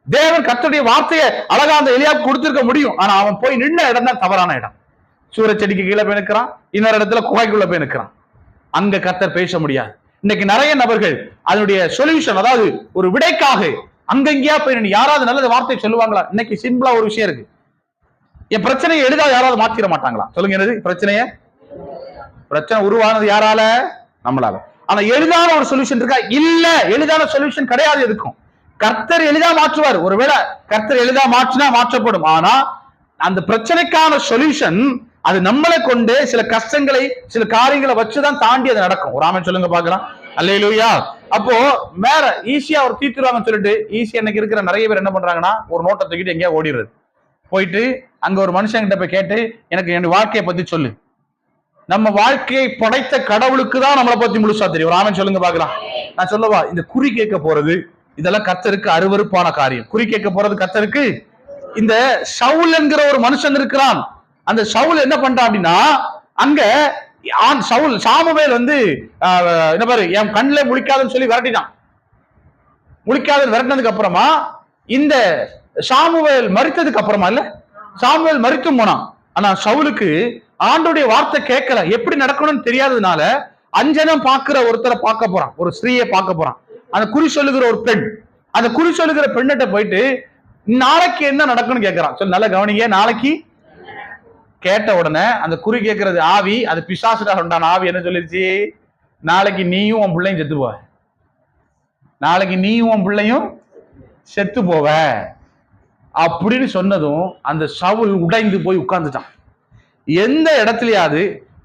தேவன் கர்த்தருடைய வார்த்தையை அழகா அந்த எலியாவுக்கு கொடுத்திருக்க முடியும். ஆனா அவன் போய் நின்ன இடம் தான் தவறான இடம். சூரச்செடிக்கு கீழே போய் நிற்கிறான், இன்னொரு இடத்துல குகைக்குள்ள போய் நிற்கிறான். அங்க கர்த்தர் பேச முடியாது. இன்னைக்கு நிறைய நபர்கள் அதனுடைய சொல்யூஷன், அதாவது ஒரு விடைக்காக அங்கங்கேயா போய் யாராவது நல்ல வார்த்தை சொல்லுவாங்களா? இன்னைக்கு சிம்பிளா ஒரு விஷயம் இருக்கு. என் பிரச்சனையை எளிதா யாராவது மாத்திர மாட்டாங்களா? சொல்லுங்க. என்னது பிரச்சனை உருவானது யாரால? நம்மளால. ஆனா எளிதான ஒரு சொல்யூஷன் இருக்கா? இல்ல, எளிதான சொல்யூஷன் கிடையாது எதுக்கும். கர்த்தர் எளிதா மாற்றுவார். ஒருவேளை கர்த்தர் எளிதா மாற்றினா மாற்றப்படும். ஆனா அந்த பிரச்சனைக்கான சொல்யூஷன் அது நம்மளை கொண்டு சில கஷ்டங்களை, சில காரியங்களை வச்சுதான் தாண்டி அது நடக்கும். ஒரு ஆமென் சொல்லுங்க பாக்கலாம். அல்லேலூயா. அப்போ வேற ஈஸியா ஒரு தீர்த்துருவாங்கன்னு சொல்லிட்டு ஈஸியா இன்னைக்கு இருக்கிற நிறைய பேர் என்ன பண்றாங்கன்னா, ஒரு நோட்டை தூக்கிட்டு எங்கேயா ஓடிடுறது. போயிட்டு அங்க ஒரு மனுஷங்கிட்ட போய் கேட்டு, எனக்கு என் வாழ்க்கையை பத்தி சொல்லு. நம்ம வாழ்க்கையை படைத்த கடவுளுக்கு தான் நம்மளை பத்தி முழுசா தெரியும். ஒரு ஆமென் சொல்லுங்க பாக்கலாம். நான் சொல்லவா, இந்த குறி கேட்க போறது இதெல்லாம் கர்த்தருக்கு அருவருப்பான காரியம். குறி கேட்க போறது கர்த்தருக்கு. இந்த சவுல் என்கிற ஒரு மனுஷன் இருக்கிறான். அந்த சவுல் என்ன பண்றான் அப்படின்னா, அங்க சாமுவேல் வந்து என்ன பாரு, என் கண்ணில் முழிக்காதுன்னு சொல்லி விரட்டிட்டான். முழிக்காதுன்னு விரட்டினதுக்கு அப்புறமா இந்த சாமுவேல் மரித்ததுக்கு அப்புறமா இல்ல, சாமுவேல் மரித்தும் போனான். ஆனா சவுலுக்கு ஆண்டோடைய வார்த்தை கேட்கல. எப்படி நடக்கணும்னு தெரியாததுனால அஞ்சனம் பார்க்கிற ஒருத்தரை பார்க்க போறான், ஒரு ஸ்திரீயை பார்க்க போறான். அந்த குறி சொல்லுகிற ஒரு பெண், அந்த குறி சொல்லுகிற பெண்ணிட்ட போயிட்டு நாளைக்கு என்ன நடக்கும்னு கேட்கிறான். சொல்லு, நல்லா கவனிங்க. நாளைக்கு கேட்ட உடனே அந்த குறி கேட்கறது ஆவி, அது பிசாசுடாக உண்டான ஆவி என்ன சொல்லிருச்சு? நாளைக்கு நீயும் உன் பிள்ளையும் செத்து போவ, நாளைக்கு நீயும் உன் பிள்ளையும் செத்து போவ அப்படின்னு சொன்னதும் அந்த சவுல் உடைந்து போய் உட்கார்ந்துட்டான். எந்த இடத்துலயாவது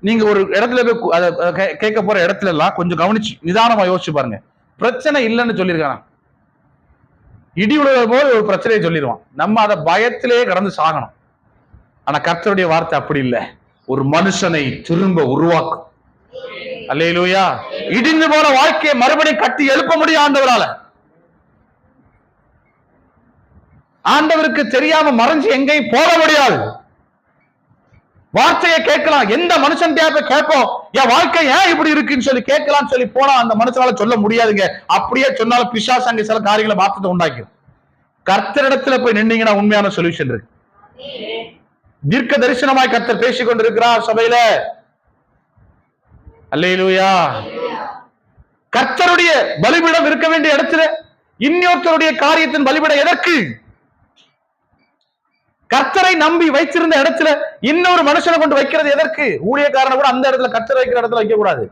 நீங்க ஒரு இடத்துல போய் கேட்க போற இடத்துல எல்லாம் கொஞ்சம் கவனிச்சு நிதானமா யோசிச்சு பாருங்க. பிரச்சனை இல்லைன்னு சொல்லியிருக்கான், இடி உழுவ போது ஒரு பிரச்சனையை சொல்லிடுவான். நம்ம அதை பயத்திலேயே கடந்து சாகணும். ஆனா கர்த்தருடைய வார்த்தை அப்படி இல்லை, ஒரு மனுஷனை திரும்ப உருவாக்கும். அல்லேலூயா. இடிந்து போன வாழ்க்கையை மறுபடியும் கட்டி எழுப்ப முடியும் ஆண்டவரால. ஆண்டவருக்கு தெரியாம மறைஞ்சு எங்கேயும் போட முடியாது. வார்த்தையை கேட்கலாம், எந்த மனுஷன் கேட்போம், என் வாழ்க்கை ஏன் இப்படி இருக்குன்னு சொல்லி கேட்கலாம்னு சொல்லி போனா அந்த மனுஷனால சொல்ல முடியாதுங்க. அப்படியே சொன்னாலும் பிசாசு அங்க சில காரியங்களை மாற்றத்தை உண்டாக்கும். கர்த்தரிடத்துல போய் நின்னீங்கன்னா உண்மையான சொல்யூஷன் இருக்கு. தீர்க்க தரிசனமாய் கர்த்தர் பேசிக் கொண்டிருக்கிறார் சபையில. அல்லேலூயா. கர்த்தருடைய பலிபீடம் இருக்க வேண்டிய இடத்துல இன்னொருத்தருடைய காரியத்தின் பலிபீடம் எதற்கு? கர்த்தரை நம்பி வைத்திருந்த இடத்துல இன்னொரு மனுஷனை கொண்டு வைக்கிறது எதற்கு? ஊழியக்காரனை கூட அந்த இடத்துல, கர்த்தர் வைக்கிற இடத்துல வைக்க கூடாது.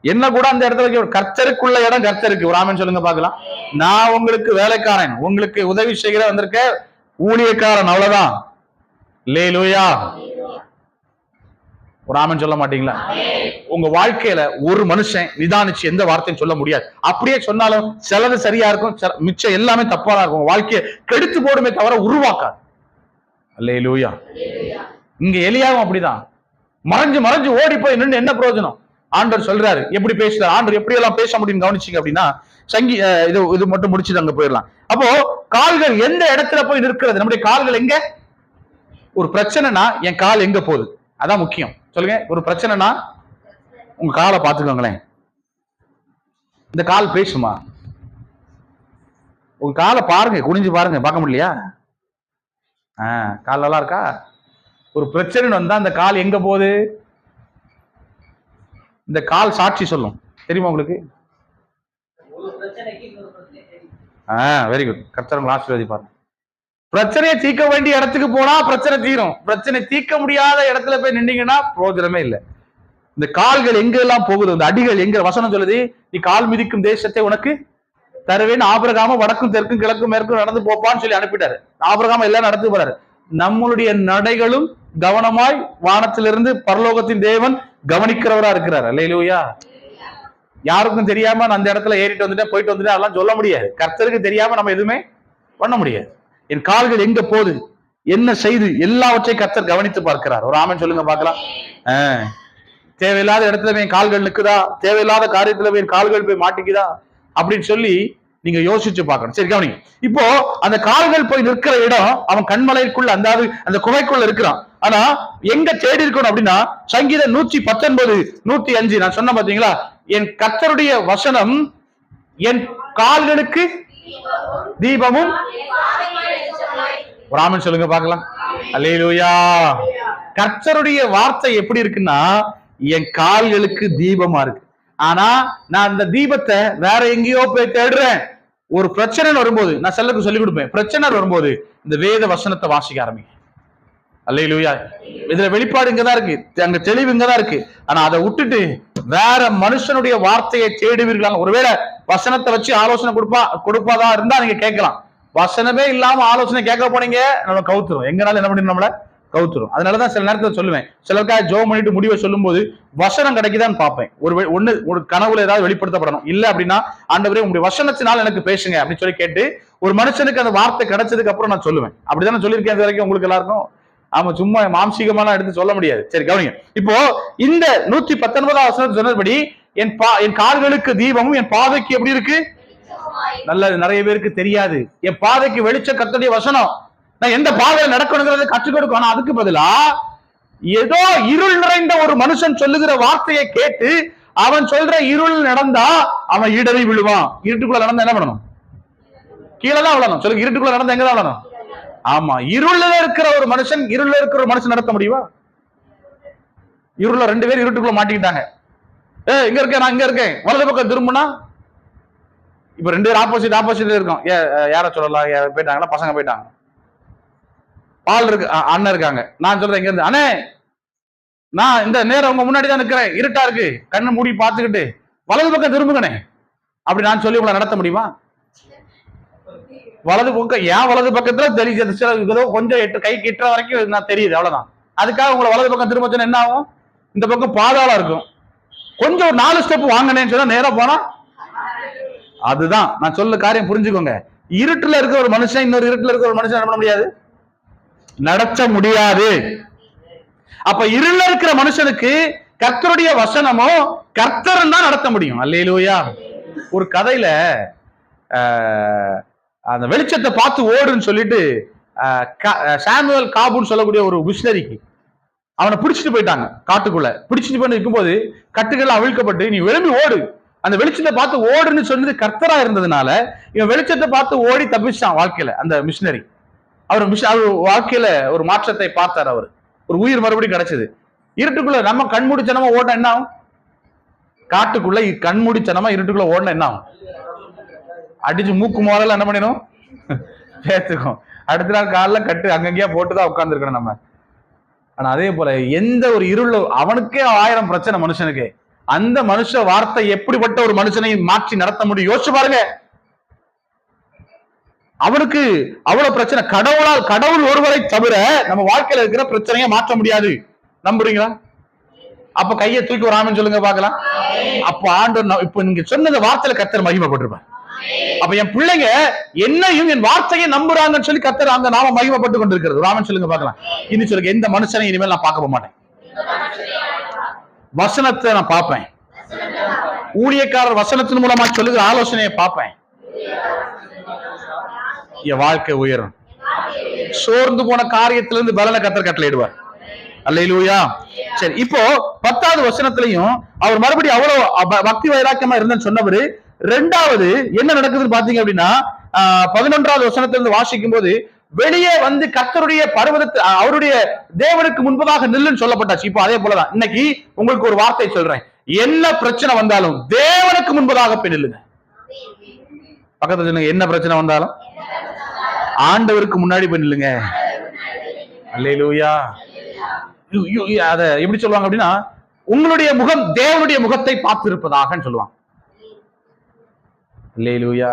என்ன கூட அந்த இடத்துல வைக்க, கர்த்தருக்குள்ள இடம் கர்த்தருக்கு. ஒரு ஆமென் சொல்லுங்க பாக்கலாம். நான் உங்களுக்கு வேலைக்காரன், உங்களுக்கு உதவி செய்கிற வந்திருக்க ஊழியக்காரன், அவ்வளவுதான். அல்லேலூயா. ஒரு ஆமென் சொல்ல மாட்டீங்களா? உங்க வாழ்க்கையில ஒரு மனுஷன் நிதானிச்சு எந்த வார்த்தையும் சொல்ல முடியாது. அப்படியே சொன்னாலும் சிலது சரியா இருக்கும், மிச்சம் எல்லாமே தப்பாதான் இருக்கும். உங்க வாழ்க்கையை கெடுத்து போடுமே தவிர உருவாக்காது. அல்லேலூயா. இங்க எலியாவும் அப்படிதான் மறைஞ்சு ஓடி போய் நின்று என்ன பிரயோஜனம்? ஆண்டவர் சொல்றாரு எப்படி பேசுறாரு, ஆண்டவர் எப்படி எல்லாம் பேச முடியும் கவனிச்சிங்க அப்படின்னா, இது மட்டும் முடிச்சுட்டு அங்க போயிடலாம். அப்போ கால்கள் எந்த இடத்துல போய் நிற்கிறது? நம்முடைய கால்கள் எங்க? ஒரு பிரச்சனைனா என் கால் எங்க போகுது, அதான் முக்கியம். சொல்லுங்க. ஒரு பிரச்சனைனா உங்க காலை பார்த்துக்கோங்களேன். இந்த கால் பேசுமா? உங்க காலை பாருங்க, குனிஞ்சு பாருங்க, பார்க்க முடியலையா? கால் நல்லா இருக்கா? ஒரு பிரச்சனை வந்தா அந்த கால் எங்க போகுது? இந்த கால் சாட்சி சொல்லும், தெரியுமா உங்களுக்கு? Very good. கர்த்தர் ஆசீர்வதிப்பார். பிரச்சனையை தீர்க்க வேண்டிய இடத்துக்கு போனா பிரச்சனை தீரும். பிரச்சனை தீர்க்க முடியாத இடத்துல போய் நின்னீங்கன்னா பிரோஜனமே இல்லை. இந்த கால்கள் எங்கெல்லாம் போகுது, இந்த அடிகள் எங்க? வசனம் சொல்லுது, நீ கால் மிதிக்கும் தேசத்தை உனக்கு தருவேன். ஆபிரகாம வடக்கும் தெற்கும் கிழக்கும் மேற்கும் நடந்து போப்பான்னு சொல்லி அனுப்பிட்டாரு. ஆபிரகாம எல்லாம் நடந்து போறாரு. நம்மளுடைய நடைகளும் கவனமாய் வானத்திலிருந்து பரலோகத்தின் தேவன் கவனிக்கிறவரா இருக்கிறார். அல்லேலூயா. யாருக்கும் தெரியாம நான் அந்த இடத்துல ஏறிட்டு வந்துட்டேன் போயிட்டு வந்துட்டேன் அதெல்லாம் சொல்ல முடியாது. கர்த்தருக்கு தெரியாம நம்ம எதுவுமே பண்ண முடியாது. என் கால்கள் எங்க போகுது, என்ன செய்து, எல்லாவற்றையும் கர்த்தர் கவனித்து பார்க்கிறார். ஒரு ஆமென் சொல்லுங்க பார்க்கலாம். தேவையில்லாத இடத்துல என் கால்கள் நிக்குதா, தேவையில்லாத காரியத்துல என் கால்கள் போய் மாட்டிக்குதா அப்படின்னு சொல்லி நீங்க யோசிச்சு பார்க்கணும். சரி கவனிங்க. இப்போ அந்த கால்கள் போய் நிற்கிற இடம் அவன் கண்மலைக்குள்ள அந்த குகைக்குள்ள இருக்கிறான். ஆனா எங்க தேடி இருக்கணும் அப்படின்னா சங்கீதம் 119, 105 நான் சொன்ன பாத்தீங்களா, என் கர்த்தருடைய வசனம் என் கால்களுக்கு தீபமும். ராமன் சொல்லுங்க பார்க்கலாம். அல்லேலூயா. கர்த்தருடைய வார்த்தை எப்படி இருக்குன்னா என் கால்களுக்கு தீபமா இருக்கு. ஆனா நான் அந்த தீபத்தை வேற எங்கேயோ போய் தேடுறேன். ஒரு பிரச்சனை வரும்போது நான் செல்லருக்கு சொல்லிக் கொடுப்பேன். பிரச்சனை வரும்போது இந்த வேத வசனத்தை வாசிக்க ஆரம்பிங்க. அல்லேலூயா. இதுல வெளிப்பாடு இங்கதான் இருக்கு, அங்க தெளிவு இங்கதான் இருக்கு. ஆனா அதை விட்டுட்டு வேற மனுஷனுடைய வார்த்தையை தேடுவீர்களாங்க. ஒருவேளை வசனத்தை வச்சு ஆலோசனை கொடுப்பாதான் இருந்தா நீங்க கேட்கலாம். வசனமே இல்லாம ஆலோசனை கேட்க போனீங்க நம்ம கவுத்துரும். எங்கனாலும் என்ன பண்ணி நம்மள கவுத்துரும். அதனாலதான் சில நேரத்தில் சொல்லுவேன், சிலருக்காக ஜோ பண்ணிட்டு முடிவை சொல்லும் போது வசனம் கிடைக்குதான்னு பார்ப்பேன். ஒரு கனவுல ஏதாவது வெளிப்படுத்தப்படணும். இல்ல அப்படின்னா ஆண்டவரே உங்களுடைய வசனத்தினால் எனக்கு பேசுங்க அப்படின்னு சொல்லி கேட்டு ஒரு மனுஷனுக்கு அந்த வார்த்தை கிடைச்சதுக்கு அப்புறம் நான் சொல்லுவேன். அப்படிதான் சொல்லியிருக்கேன் இது வரைக்கும் உங்களுக்கு எல்லாருக்கும். ஆமா, சும்மா மாம்சீகமான எடுத்து சொல்ல முடியாது. சரி கவனிங்க. இப்போ இந்த 119 வசனத்தை சொன்னபடி என் கால்களுக்கு தீபமும் என் பாதைக்கு எப்படி இருக்கு? நல்லது. நிறைய பேருக்கு தெரியாது. என் பாதைக்கு வெளிச்ச கர்த்தருடைய வசனம். நான் எந்த பாதையில நடக்கணுங்கிறத கற்றுக் கொடுக்கணும். அதுக்கு பதிலா ஏதோ இருள் நிறைந்த ஒரு மனுஷன் சொல்லுகிற வார்த்தையை கேட்டு அவன் சொல்ற இருள் நடந்தா அவன் இடறி விழுவான். இருட்டுக்குள்ள நடந்தா என்ன பண்ணணும்? கீழே தான் விழணும். சொல்லுங்க, இருட்டுக்குள்ள நடந்தா எங்கதான் விழணும்? ஆமா, இருள்ல இருக்கிற ஒரு மனுஷன் நடத்த முடியுமா? இருள 2 பேர் இருட்டுக்குள்ள மாட்டிக்கிட்டாங்க. இங்க இருக்கேன், நான் இங்க இருக்கேன், வலது பக்கம் திரும்பினா இப்ப 2 பேர் ஆப்போசிட் இருக்கும். யார சொல்லலாம், போயிட்டாங்களா? பசங்க போயிட்டாங்க. பால் இருக்கு, அண்ணன் இருக்காங்க. நான் சொல்றேன் இங்க இருந்து, அண்ணே நான் இந்த நேரம் உங்க முன்னாடி தான் நிக்கிறேன், இருட்டா இருக்கு, கண்ணு மூடி பாத்துக்கிட்டு வலது பக்கம் திரும்புங்கண்ணே அப்படி நான் சொல்லி உங்களை நடத்த முடியுமா? வலது பக்கம் ஏன் வலது பக்கத்துல தெரியுது, கொஞ்சம் கை கிட்ட வரைக்கும் நான் தெரியுது, அவ்வளவுதான். அதுக்காக உங்களை வலது பக்கம் திரும்ப சொன்னா என்ன ஆகும்? இந்த பக்கம் பாதாளம் இருக்கும். கொஞ்சம் ஒரு 4 ஸ்டெப் வாங்கினேன்னு சொன்னா நேரம் போனா அதுதான் நான் சொல்ல காரியம். புரிஞ்சுக்கோங்க. இருட்டுல இருக்க ஒரு மனுஷன் இன்னொரு இருட்டுல இருக்க ஒரு மனுஷன் என்ன பண்ண முடியாது? நடத்த முடியாது. அப்ப இருள இருக்கிற மனுஷனுக்கு கர்த்தருடைய வசனமோ கர்த்தரும் தான் நடத்த முடியும். அல்லேலூயா. ஒரு கதையில அந்த வெளிச்சத்தை பார்த்து ஓடுன்னு சொல்லிட்டு சாமுவேல் காபுன்னு சொல்லக்கூடிய ஒரு மிஷனரிக்கு அவனை பிடிச்சிட்டு போயிட்டாங்க. காட்டுக்குள்ள பிடிச்சிட்டு போய் இருக்கும்போது கட்டுகள் அவிழ்க்கப்பட்டு நீ எழும்பி ஓடு, அந்த வெளிச்சத்தை பார்த்து ஓடுன்னு சொன்னது கர்த்தரா இருந்ததுனால இவன் வெளிச்சத்தை பார்த்து ஓடி தப்பிச்சான் வாழ்க்கையில. அந்த மிஷனரி அவர் வாழ்க்கையில ஒரு மாற்றத்தை பார்த்தார். அவர் ஒரு உயிர் மறுபடியும் கிடைச்சது. இருட்டுக்குள்ள நம்ம கண்மூடித்தனமா ஓட என்ன ஆகும்? காட்டுக்குள்ள கண்மூடித்தனமா இருட்டுக்குள்ள ஓடன என்ன ஆகும்? அடிச்சு மூக்கு முதல்ல என்ன பண்ணிடும்? பேத்துக்கும். அடுத்த நாள் காலைல கட்டு அங்கங்கேயா போட்டுதான் உட்கார்ந்து இருக்கணும் நம்ம. ஆனா அதே போல எந்த ஒரு இருள், அவனுக்கே 1000 பிரச்சனை மனுஷனுக்கு. அந்த மனுஷ வார்த்தை எப்படிப்பட்ட ஒரு மனுஷனை மாற்றி நடத்த முடியும்? யோசிச்சு பாருங்க. அவனுக்கு அவ்வளவு பிரச்சனை. கடவுள் ஒருவரை தவிர நம்ம வாழ்க்கையில இருக்கிற பிரச்சனையை மாற்ற முடியாது. நம்புறீங்களா? அப்ப கையை தூக்கி ஒரு ஆமென் சொல்லுங்க பாக்கலாம். அப்ப ஆண்டவர் இப்ப நீங்க சொன்ன வார்த்தையில கர்த்தர் மகிமைப்பட்டிருப்பார். அப்ப என் பிள்ளைங்க என்னையும் என் வார்த்தையை நம்புறாங்கன்னு சொல்லி கர்த்தர் அந்த நாம மகிமைப்பட்டு கொண்டிருக்கிறது. ஒரு ஆமென் சொல்லுங்க பாக்கலாம். இனி சொல்லுங்க, எந்த மனுஷனை இனிமேல் நான் பார்க்க மாட்டேன், வசனத்தை நான் பார்ப்பேன். ஊழியக்காரர் வசனத்தின் மூலமா சொல்லுகிற ஆலோசனையை பார்ப்பேன். என் வாழ்க்கை உயரும். சோர்ந்து போன காரியத்திலிருந்து பலனை கர்த்தர் கட்டளையிடுவார். அல்லேலூயா. சரி, இப்போ 10வது வசனத்திலையும் அவர் மறுபடியும் அவ்வளவு பக்தி வைராக்கியமா இருந்தேன்னு சொன்னவரு, 2வது என்ன நடக்குதுன்னு பாத்தீங்க அப்படின்னா 11வது வசனத்திலிருந்து வாசிக்கும் போது வெளியே வந்து கர்த்தருடைய பர்வதத்தை அவருடைய தேவனுக்கு முன்பதாக நில்லுன்னு சொல்லப்பட்டாச்சு. இப்போ அதே போலதான் இன்னைக்கு உங்களுக்கு ஒரு வார்த்தை சொல்றேன். என்ன பிரச்சனை வந்தாலும் தேவனுக்கு முன்பதாக போய் நில்லுங்க. பக்கத்துல சொல்லுங்க, என்ன பிரச்சனை வந்தாலும் ஆண்டவருக்கு முன்னாடி போய் நில்லுங்க. அல்லேலூயா. அத எப்படி சொல்லுவாங்க அப்படின்னா, உங்களுடைய முகம் தேவனுடைய முகத்தை பார்த்து இருப்பதாக சொல்லுவாங்க. அல்லேலூயா.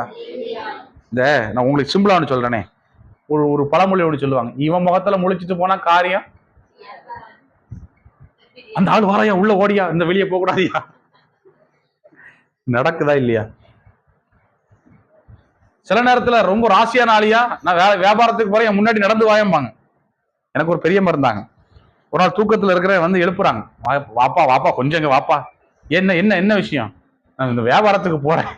இந்த நான் உங்களுக்கு சிம்பிளா ஒன்று சொல்றேனே, ஒரு பழமொழி ஒன்று சொல்லுவாங்க, இவன் முகத்துல முழிச்சிட்டு போனா காரியம், அந்த ஆள் வாரையா உள்ள ஓடியா, இந்த வெளியே போக கூடாதியா. நடக்குதா இல்லையா? சில நேரத்துல ரொம்ப ராசியான ஆளியா, நான் வியாபாரத்துக்கு போறேன், முன்னாடி நடந்து வாயம்பாங்க. எனக்கு ஒரு பெரியம்மா இருந்தாங்க. ஒரு நாள் தூக்கத்துல இருக்கிற வந்து எழுப்புறாங்க, வாப்பா வாப்பா கொஞ்சம் வாப்பா. என்ன என்ன என்ன விஷயம்? நான் இந்த வியாபாரத்துக்கு போறேன்,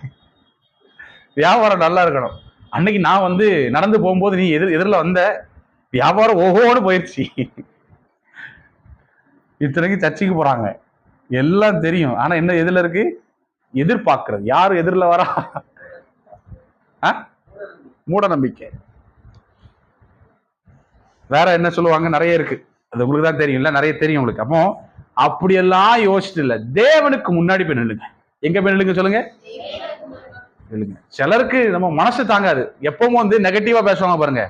வியாபாரம் நல்லா இருக்கணும். அன்னைக்கு நான் வந்து நடந்து போகும்போது நீ எதிரில் வந்த, வியாபாரம் ஓஹோன்னு போயிடுச்சு. இத்தனைக்கு சர்ச்சைக்கு போறாங்க, எல்லாம் தெரியும். ஆனா என்ன எதுல இருக்கு? எதிர்பார்க்கிறது. யாரு எதிரில் வரா? மூட நம்பிக்கை. வேற என்ன சொல்லுவாங்க? நிறைய இருக்கு, அது உங்களுக்கு தான் தெரியும், இல்ல நிறைய தெரியும் உங்களுக்கு. அப்போ அப்படியெல்லாம் யோசிச்சுட்டு இல்ல, தேவனுக்கு முன்னாடி போய் நில்லுங்க. எங்க போய் நில்லுங்க சொல்லுங்க? நில்லுங்க. சிலருக்கு நம்ம மனசு தாங்காது, எப்பவும் வந்து நெகட்டிவா பேசுவாங்க பாருங்க.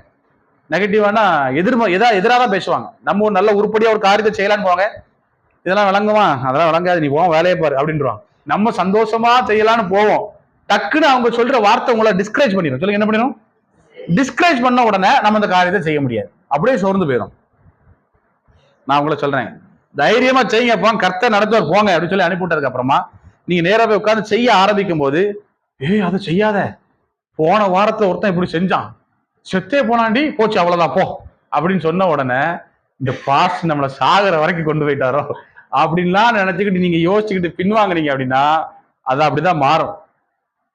நெகட்டிவானா எதிராக தான் பேசுவாங்க. நம்ம ஒரு நல்ல உருப்படியா ஒரு காரியத்தை செய்யலான்னு போவாங்க, இதெல்லாம் விளங்குமா? அதெல்லாம் விளங்காது, நீ போவோம் வேலையை பாரு அப்படின்றாங்க. நம்ம சந்தோஷமா செய்யலான்னு போவோம், டக்குன்னு அவங்க சொல்ற வார்த்தை உங்களை டிஸ்கரேஜ் பண்ணிடும். சொல்லுங்க, என்ன பண்ணிடும்? டிஸ்கரேஜ் பண்ண உடனே நம்ம அந்த காரியத்தை செய்ய முடியாது, அப்படியே சோர்ந்து போயிடும். நான் உங்களை சொல்றேன், தைரியமா செய்யுங்க, கர்த்தர் நடத்துவார் போங்க அப்படின்னு சொல்லி அனுப்பிவிட்டதுக்கு அப்புறமா நீங்க நேரா போய் உட்கார்ந்து செய்ய ஆரம்பிக்கும் போது, அதை செய்யாத, போன வாரத்துல ஒருத்தன் இப்படி செஞ்சான், செத்தே போனாண்டி, போச்சு அவ்வளவுதான் போ அப்படின்னு சொன்ன உடனே இந்த பாஸ் நம்மளை சாகர வரைக்கும் கொண்டு போயிட்டாரோ அப்படின்லாம் நினைச்சுக்கிட்டு நீங்க யோசிச்சுக்கிட்டு பின்வாங்குறீங்க அப்படின்னா அது அப்படிதான் மாறும்.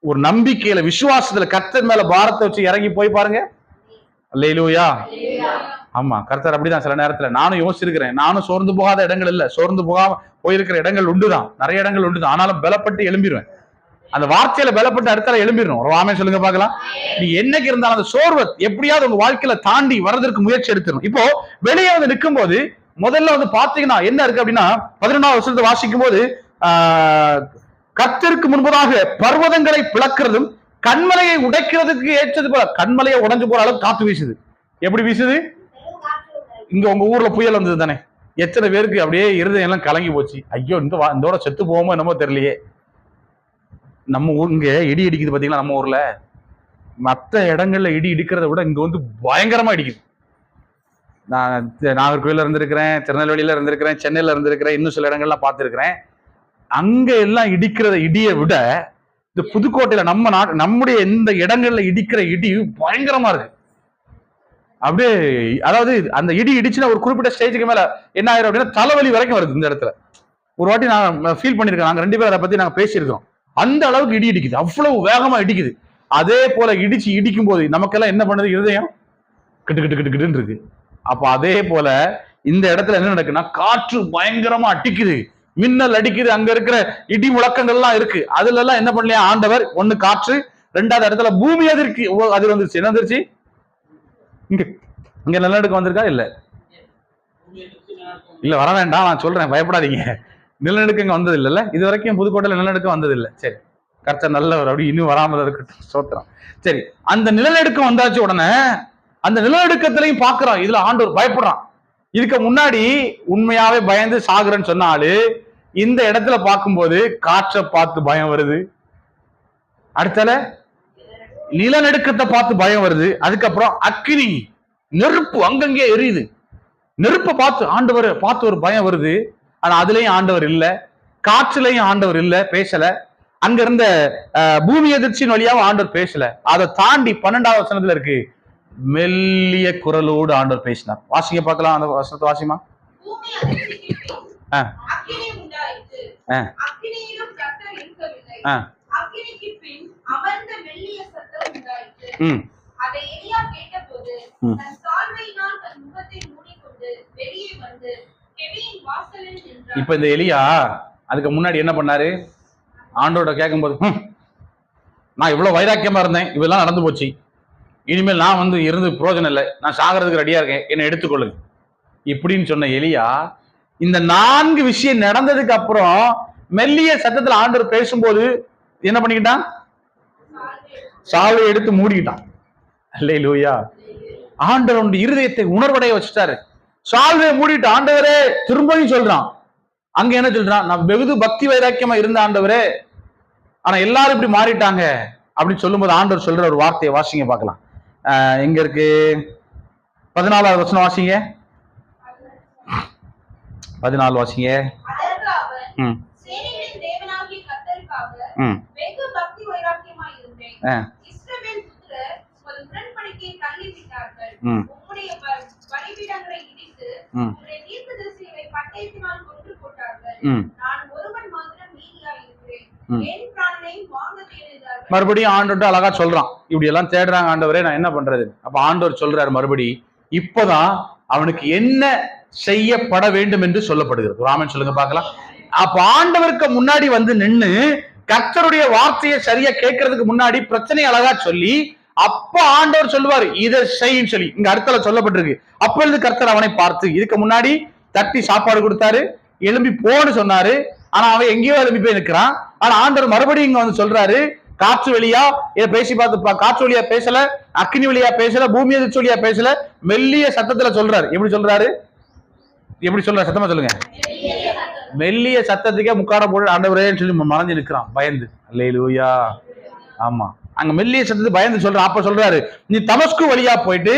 ஒரு நம்பிக்கையில விசுவாசத்துல கர்த்தர் மேல பாரத்தை வச்சு இறங்கி போய் பாருங்க. அல்லேலூயா. ஆமா, கர்த்தர் அப்படிதான். சில நேரத்துல நானும் யோசிச்சிருக்கிறேன், நானும் சோர்ந்து போகாத இடங்கள் இல்ல, சோர்ந்து போகாம போயிருக்கிற இடங்கள் உண்டுதான், நிறைய இடங்கள் உண்டுதான். ஆனாலும் பலப்பட்டு எழும்பிடுவேன், அந்த வார்த்தையில பலப்பட்டு அடுத்தால எழும்பிடணும். ஒரு ஆமே சொல்லுங்க பார்க்கலாம். நீ என்னைக்கு இருந்தாலும் அந்த சோர்வை எப்படியாவது உங்க வாழ்க்கையில தாண்டி வர்றதற்கு முயற்சி எடுத்துடும். இப்போ வெளியே வந்து நிற்கும் போது முதல்ல வந்து பாத்தீங்கன்னா என்ன இருக்கு அப்படின்னா, 11ஆவது வசனத்தை வாசிக்கும் போது கர்த்தருக்கு முன்பதாக பர்வதங்களை பிளக்கிறதும் கண்மலையை உடைக்கிறதுக்கு ஏற்றது போல, கண்மலையை உடைஞ்சு போற அளவுக்கு காத்து வீசுது. எப்படி வீசுது? இங்க உங்க ஊர்ல புயல் வந்தது தானே, எத்தனை பேருக்கு அப்படியே இருதயம் எல்லாம் கலங்கி போச்சு, ஐயோ இதோட செத்து போவோமோ என்னமோ தெரியலையே. நம்ம ஊர் இங்க இடி இடிக்குது பாத்தீங்களா, நம்ம ஊர்ல மற்ற இடங்கள்ல இடி இடிக்கிறத விட இங்க வந்து பயங்கரமா இடிக்குது. நான் நாகர்கோயில இருந்திருக்கிறேன், திருநெல்வேலியில இருந்திருக்கிறேன், சென்னையில இருந்திருக்கிறேன், இன்னும் சில இடங்கள்லாம் பார்த்திருக்கிறேன். அங்க எல்லாம் இடிக்கிறத இடியை விட இந்த புதுக்கோட்டையில நம்முடைய இந்த இடங்கள்ல இடிக்கிற இடி பயங்கரமா இருக்கு. அப்படியே அதாவது அந்த இடி இடிச்சுன்னா ஒரு குறிப்பிட்ட ஸ்டேஜுக்கு மேல என்ன ஆயிரும் அப்படின்னா தலைவலி வரைக்கும் வருது. இந்த இடத்துல ஒரு வாட்டி நான் ஃபீல் பண்ணிருக்கேன், நாங்க 2 பேரும் அதை பத்தி நாங்க பேசியிருக்கோம். அந்த அளவுக்கு இடி இடிக்குது, அவ்வளவு வேகமா இடிக்குது. அதே போல இடிச்சு இடிக்கும் போது நமக்கெல்லாம் என்ன பண்ணுது? இருதயம் கிட்டு கிட்டு கிட்டு கிட்டுன்னு இருக்கு. அப்ப அதே போல இந்த இடத்துல என்ன நடக்குன்னா, காற்று பயங்கரமா அடிக்குது, மின்னல் அடிக்குது, அங்க இருக்கிற இடி முழக்கங்கள்லாம் இருக்கு. அதுல எல்லாம் என்ன பண்ணலையா ஆண்டவர்? ஒண்ணு காற்று, 2வது இடத்துல பூமி அதிர்ச்சி அது வந்துருச்சு. என்ன வந்துருச்சு? இங்க நிலநடுக்கம் வந்திருக்கா? இல்ல இல்ல வர வேண்டாம், நான் சொல்றேன், பயப்படாதீங்க. நிலநடுக்கம் இங்க வந்தது இல்லைல்ல, இது வரைக்கும் புதுக்கோட்டையில நிலநடுக்கம் வந்தது இல்லை. சரி, கர்த்தர் நல்லவர், அப்படி இன்னும் வராமல் இருக்கட்டும், சோத்திரம். சரி, அந்த நிலநடுக்கம் வந்தாச்சு உடனே அந்த நிலநடுக்கத்திலையும் பாக்குறான், இதுல ஆண்டவர் பயப்படுறான். இதுக்கு முன்னாடி உண்மையாவே பயந்து சாகுறன்னு சொன்னாலு இந்த இடத்துல பார்க்கும்போது காற்றை பார்த்து பயம் வருது, அடுத்தல நிலநடுக்கத்தை பார்த்து பயம் வருது, அதுக்கப்புறம் அக்கினி நெருப்பு அங்கங்கே எரியுது, நெருப்பை பார்த்து ஆண்டவர் பார்த்து ஒரு பயம் வருது. ஆனா அதுலயும் ஆண்டவர் இல்ல, காற்றுலையும் ஆண்டவர் இல்ல, பேசல. அங்க இருந்த பூமி எதிர்ச்சியின் வழியாவும் ஆண்டவர் பேசல. அதை தாண்டி 12வது வசனத்துல இருக்கு, மெல்லிய குரலோடு ஆண்டவர் பேசினார். வாசிங்க பார்க்கலாம், அந்த வசனத்தை வாசிமா. இப்ப இந்த எலியா அதுக்கு முன்னாடி என்ன பண்ணாரு? ஆண்டோட கேட்கும் போது, நான் இவ்வளவு வைராக்கியமா இருந்தேன், இவெல்லாம் நடந்து போச்சு, இனிமேல் நான் வந்து இருந்து பிரயோஜனம் இல்லை, நான் சாகிறதுக்கு ரெடியா இருக்கேன், என்னை எடுத்துக்கொள்ளுங்க இப்படின்னு சொன்ன எலியா இந்த 4 விஷயம் நடந்ததுக்கு அப்புறம் மெல்லிய சத்தத்துல ஆண்டவர் பேசும்போது என்ன பண்ணிக்கிட்டான்? சாவை எடுத்து மூடிக்கிட்டான். அல்லேலூயா. ஆண்டவர் இருதயத்தை உணர்வடைய வச்சுட்டாரு. சால்வையை மூடிட்டு ஆண்டவரே திரும்பவும் சொல்றான். அங்க என்ன சொல்றான்? நான் வெகுது பக்தி வைராக்கியமா இருந்த ஆண்டவரே, ஆனா எல்லாரும் இப்படி மாறிட்டாங்க அப்படின்னு சொல்லும்போது ஆண்டவர் சொல்ற ஒரு வார்த்தையை வாசிங்க பார்க்கலாம். எங்க இருக்கு? 14வது வசனம் வாசிங்க. 14 வாசிங்க. மறுபடியும் ஆண்டவர் அழகா சொல்றான், இப்படி எல்லாம் தேடுறாங்க ஆண்டவரே, நான் என்ன பண்றது? அப்ப ஆண்டவர் சொல்றாரு மறுபடி, இப்பதான் அவனுக்கு என்ன செய்யப்பட வேண்டும் என்று சொல்லப்படுகிறது. ராமன் சொல்லுங்க பார்க்கலாம். அப்ப ஆண்டவருக்கு முன்னாடி வந்து நின்னு கர்த்தருடைய வார்த்தையை சரியா கேட்கறதுக்கு முன்னாடி பிரச்சனை அழகா சொல்லி அப்ப ஆண்டவர் சொல்லுவார் இதை செய்யும் சொல்லி. இங்க அடுத்தல சொல்லப்பட்டிருக்கு, அப்பொழுது கர்த்தர் அவனை பார்த்து, இதுக்கு முன்னாடி தட்டி சாப்பாடு கொடுத்தாரு, எழும்பி போன்னு சொன்னாரு. ஆனா அவன் எங்கேயோ எழும்பி போய் நிற்கிறான். ஆனா ஆண்டவர் மறுபடியும் இங்க வந்து சொல்றாரு, காற்று வழியா இதை பேசி பார்த்து, காற்று வழியா பேசல, அக்னி வழியா பேசல, பூமி எதிர்ச்சி வழியா பேசல, மெல்லிய சத்தத்துல சொல்றாரு. எப்படி சொல்றாரு? எப்படி சொல்ற? சத்தமா சொல்லுங்க. மெல்லிய சத்தத்துக்கே முக்காட போட்டு ஆண்டவரேன்னு சொல்லி மறைஞ்சு நிற்கிறான் பயந்து. அல்லேலூயா. ஆமா, அங்க மெல்லிய சத்தத்துக்கு பயந்து சொல்றான். அப்ப சொல்றாரு, நீ தமஸ்கு வழியா போயிட்டு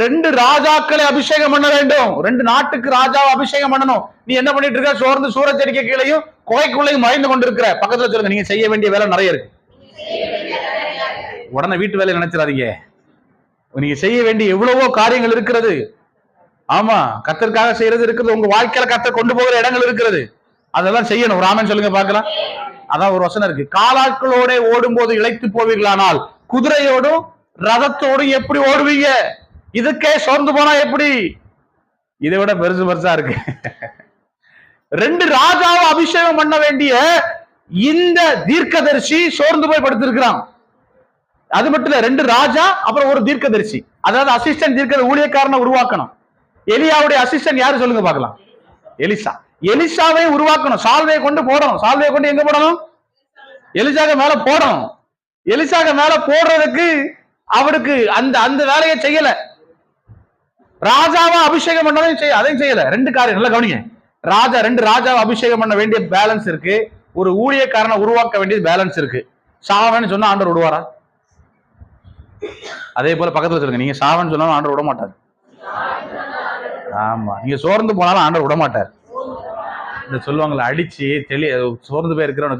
2 ராஜாக்களை அபிஷேகம் பண்ண வேண்டும், 2 நாட்டுக்கு ராஜாவை அபிஷேகம் பண்ணணும். நீ என்ன பண்ணிட்டு இருக்க? சோர்ந்து சூரச்சரிக்கை கீழையும் குகைக்குள்ளையும் மறைந்து கொண்டிருக்கிற. பக்கத்துல சொல்லுங்க, நீங்க செய்ய வேண்டிய வேலை நிறைய இருக்கு. உடனே வீட்டு வேலையை நினைச்சிடாதீங்க. நீங்க செய்ய வேண்டிய எவ்வளவோ காரியங்கள் இருக்கிறது. ஆமா, கர்த்தருக்காக செய்யறது இருக்குது. உங்க வாழ்க்கையில கர்த்தர் கொண்டு போகிற இடங்கள் இருக்கிறது, அதெல்லாம் செய்யணும். ராமன் சொல்லுங்க பார்க்கலாம். அதான் ஒரு வசனம் இருக்கு, காலாட்களோட ஓடும் போது இளைத்து போவீர்களானால் குதிரையோடும் ரதத்தோடும் எப்படி ஓடுவீங்க? இதுக்கே சோர்ந்து போனா எப்படி? இதை விட பெருசு பெருசா இருக்கு. 2 ராஜாவை அபிஷேகம் பண்ண வேண்டிய இந்த தீர்க்கதரிசி சோர்ந்து போய் படுத்திருக்கிறான். அது மட்டும் இல்ல, 2 ராஜா அப்புறம் ஒரு தீர்க்கதரிசி, அதாவது அசிஸ்டன்ட் தீர்க்க ஊழியக்காரனை உருவாக்கணும். எலியாவுடைய அசிஸ்டன்ட் யாரு சொல்லுங்க பார்க்கலாம்? எலிசா. எலிசாவை உருவாக்கணும், சால்வையை கொண்டு போடணும். சால்வையை கொண்டு எங்க போடணும்? எலிசாக மேல போடணும். எலிசாக மேல போடுறதுக்கு அவருக்கு அந்த அந்த வேலையை செய்யல. ராஜாவை அபிஷேகம் பண்ணதையும் அதையும் செய்யல. 2 காரியம் நல்லா கவனிங்க. 2 ராஜாவை அபிஷேகம் பண்ண வேண்டிய பேலன்ஸ் இருக்கு, ஒரு ஊழியக்காரனை உருவாக்க வேண்டிய பேலன்ஸ் இருக்கு. சாவன்னு சொன்னா ஆண்டவர் விடுவாரா? அதே போல பக்கத்துல சொல்லுங்க, நீங்க சாவன்னு சொன்னாலும் ஆண்டவர் விட மாட்டார். ஆமா, நீங்க சோர்ந்து போனாலும் ஆண்டவர் விட மாட்டார். இந்த சொல்லுவாங்களா, அடிச்சு சோர்ந்து போய் இருக்கிறவனுக்கு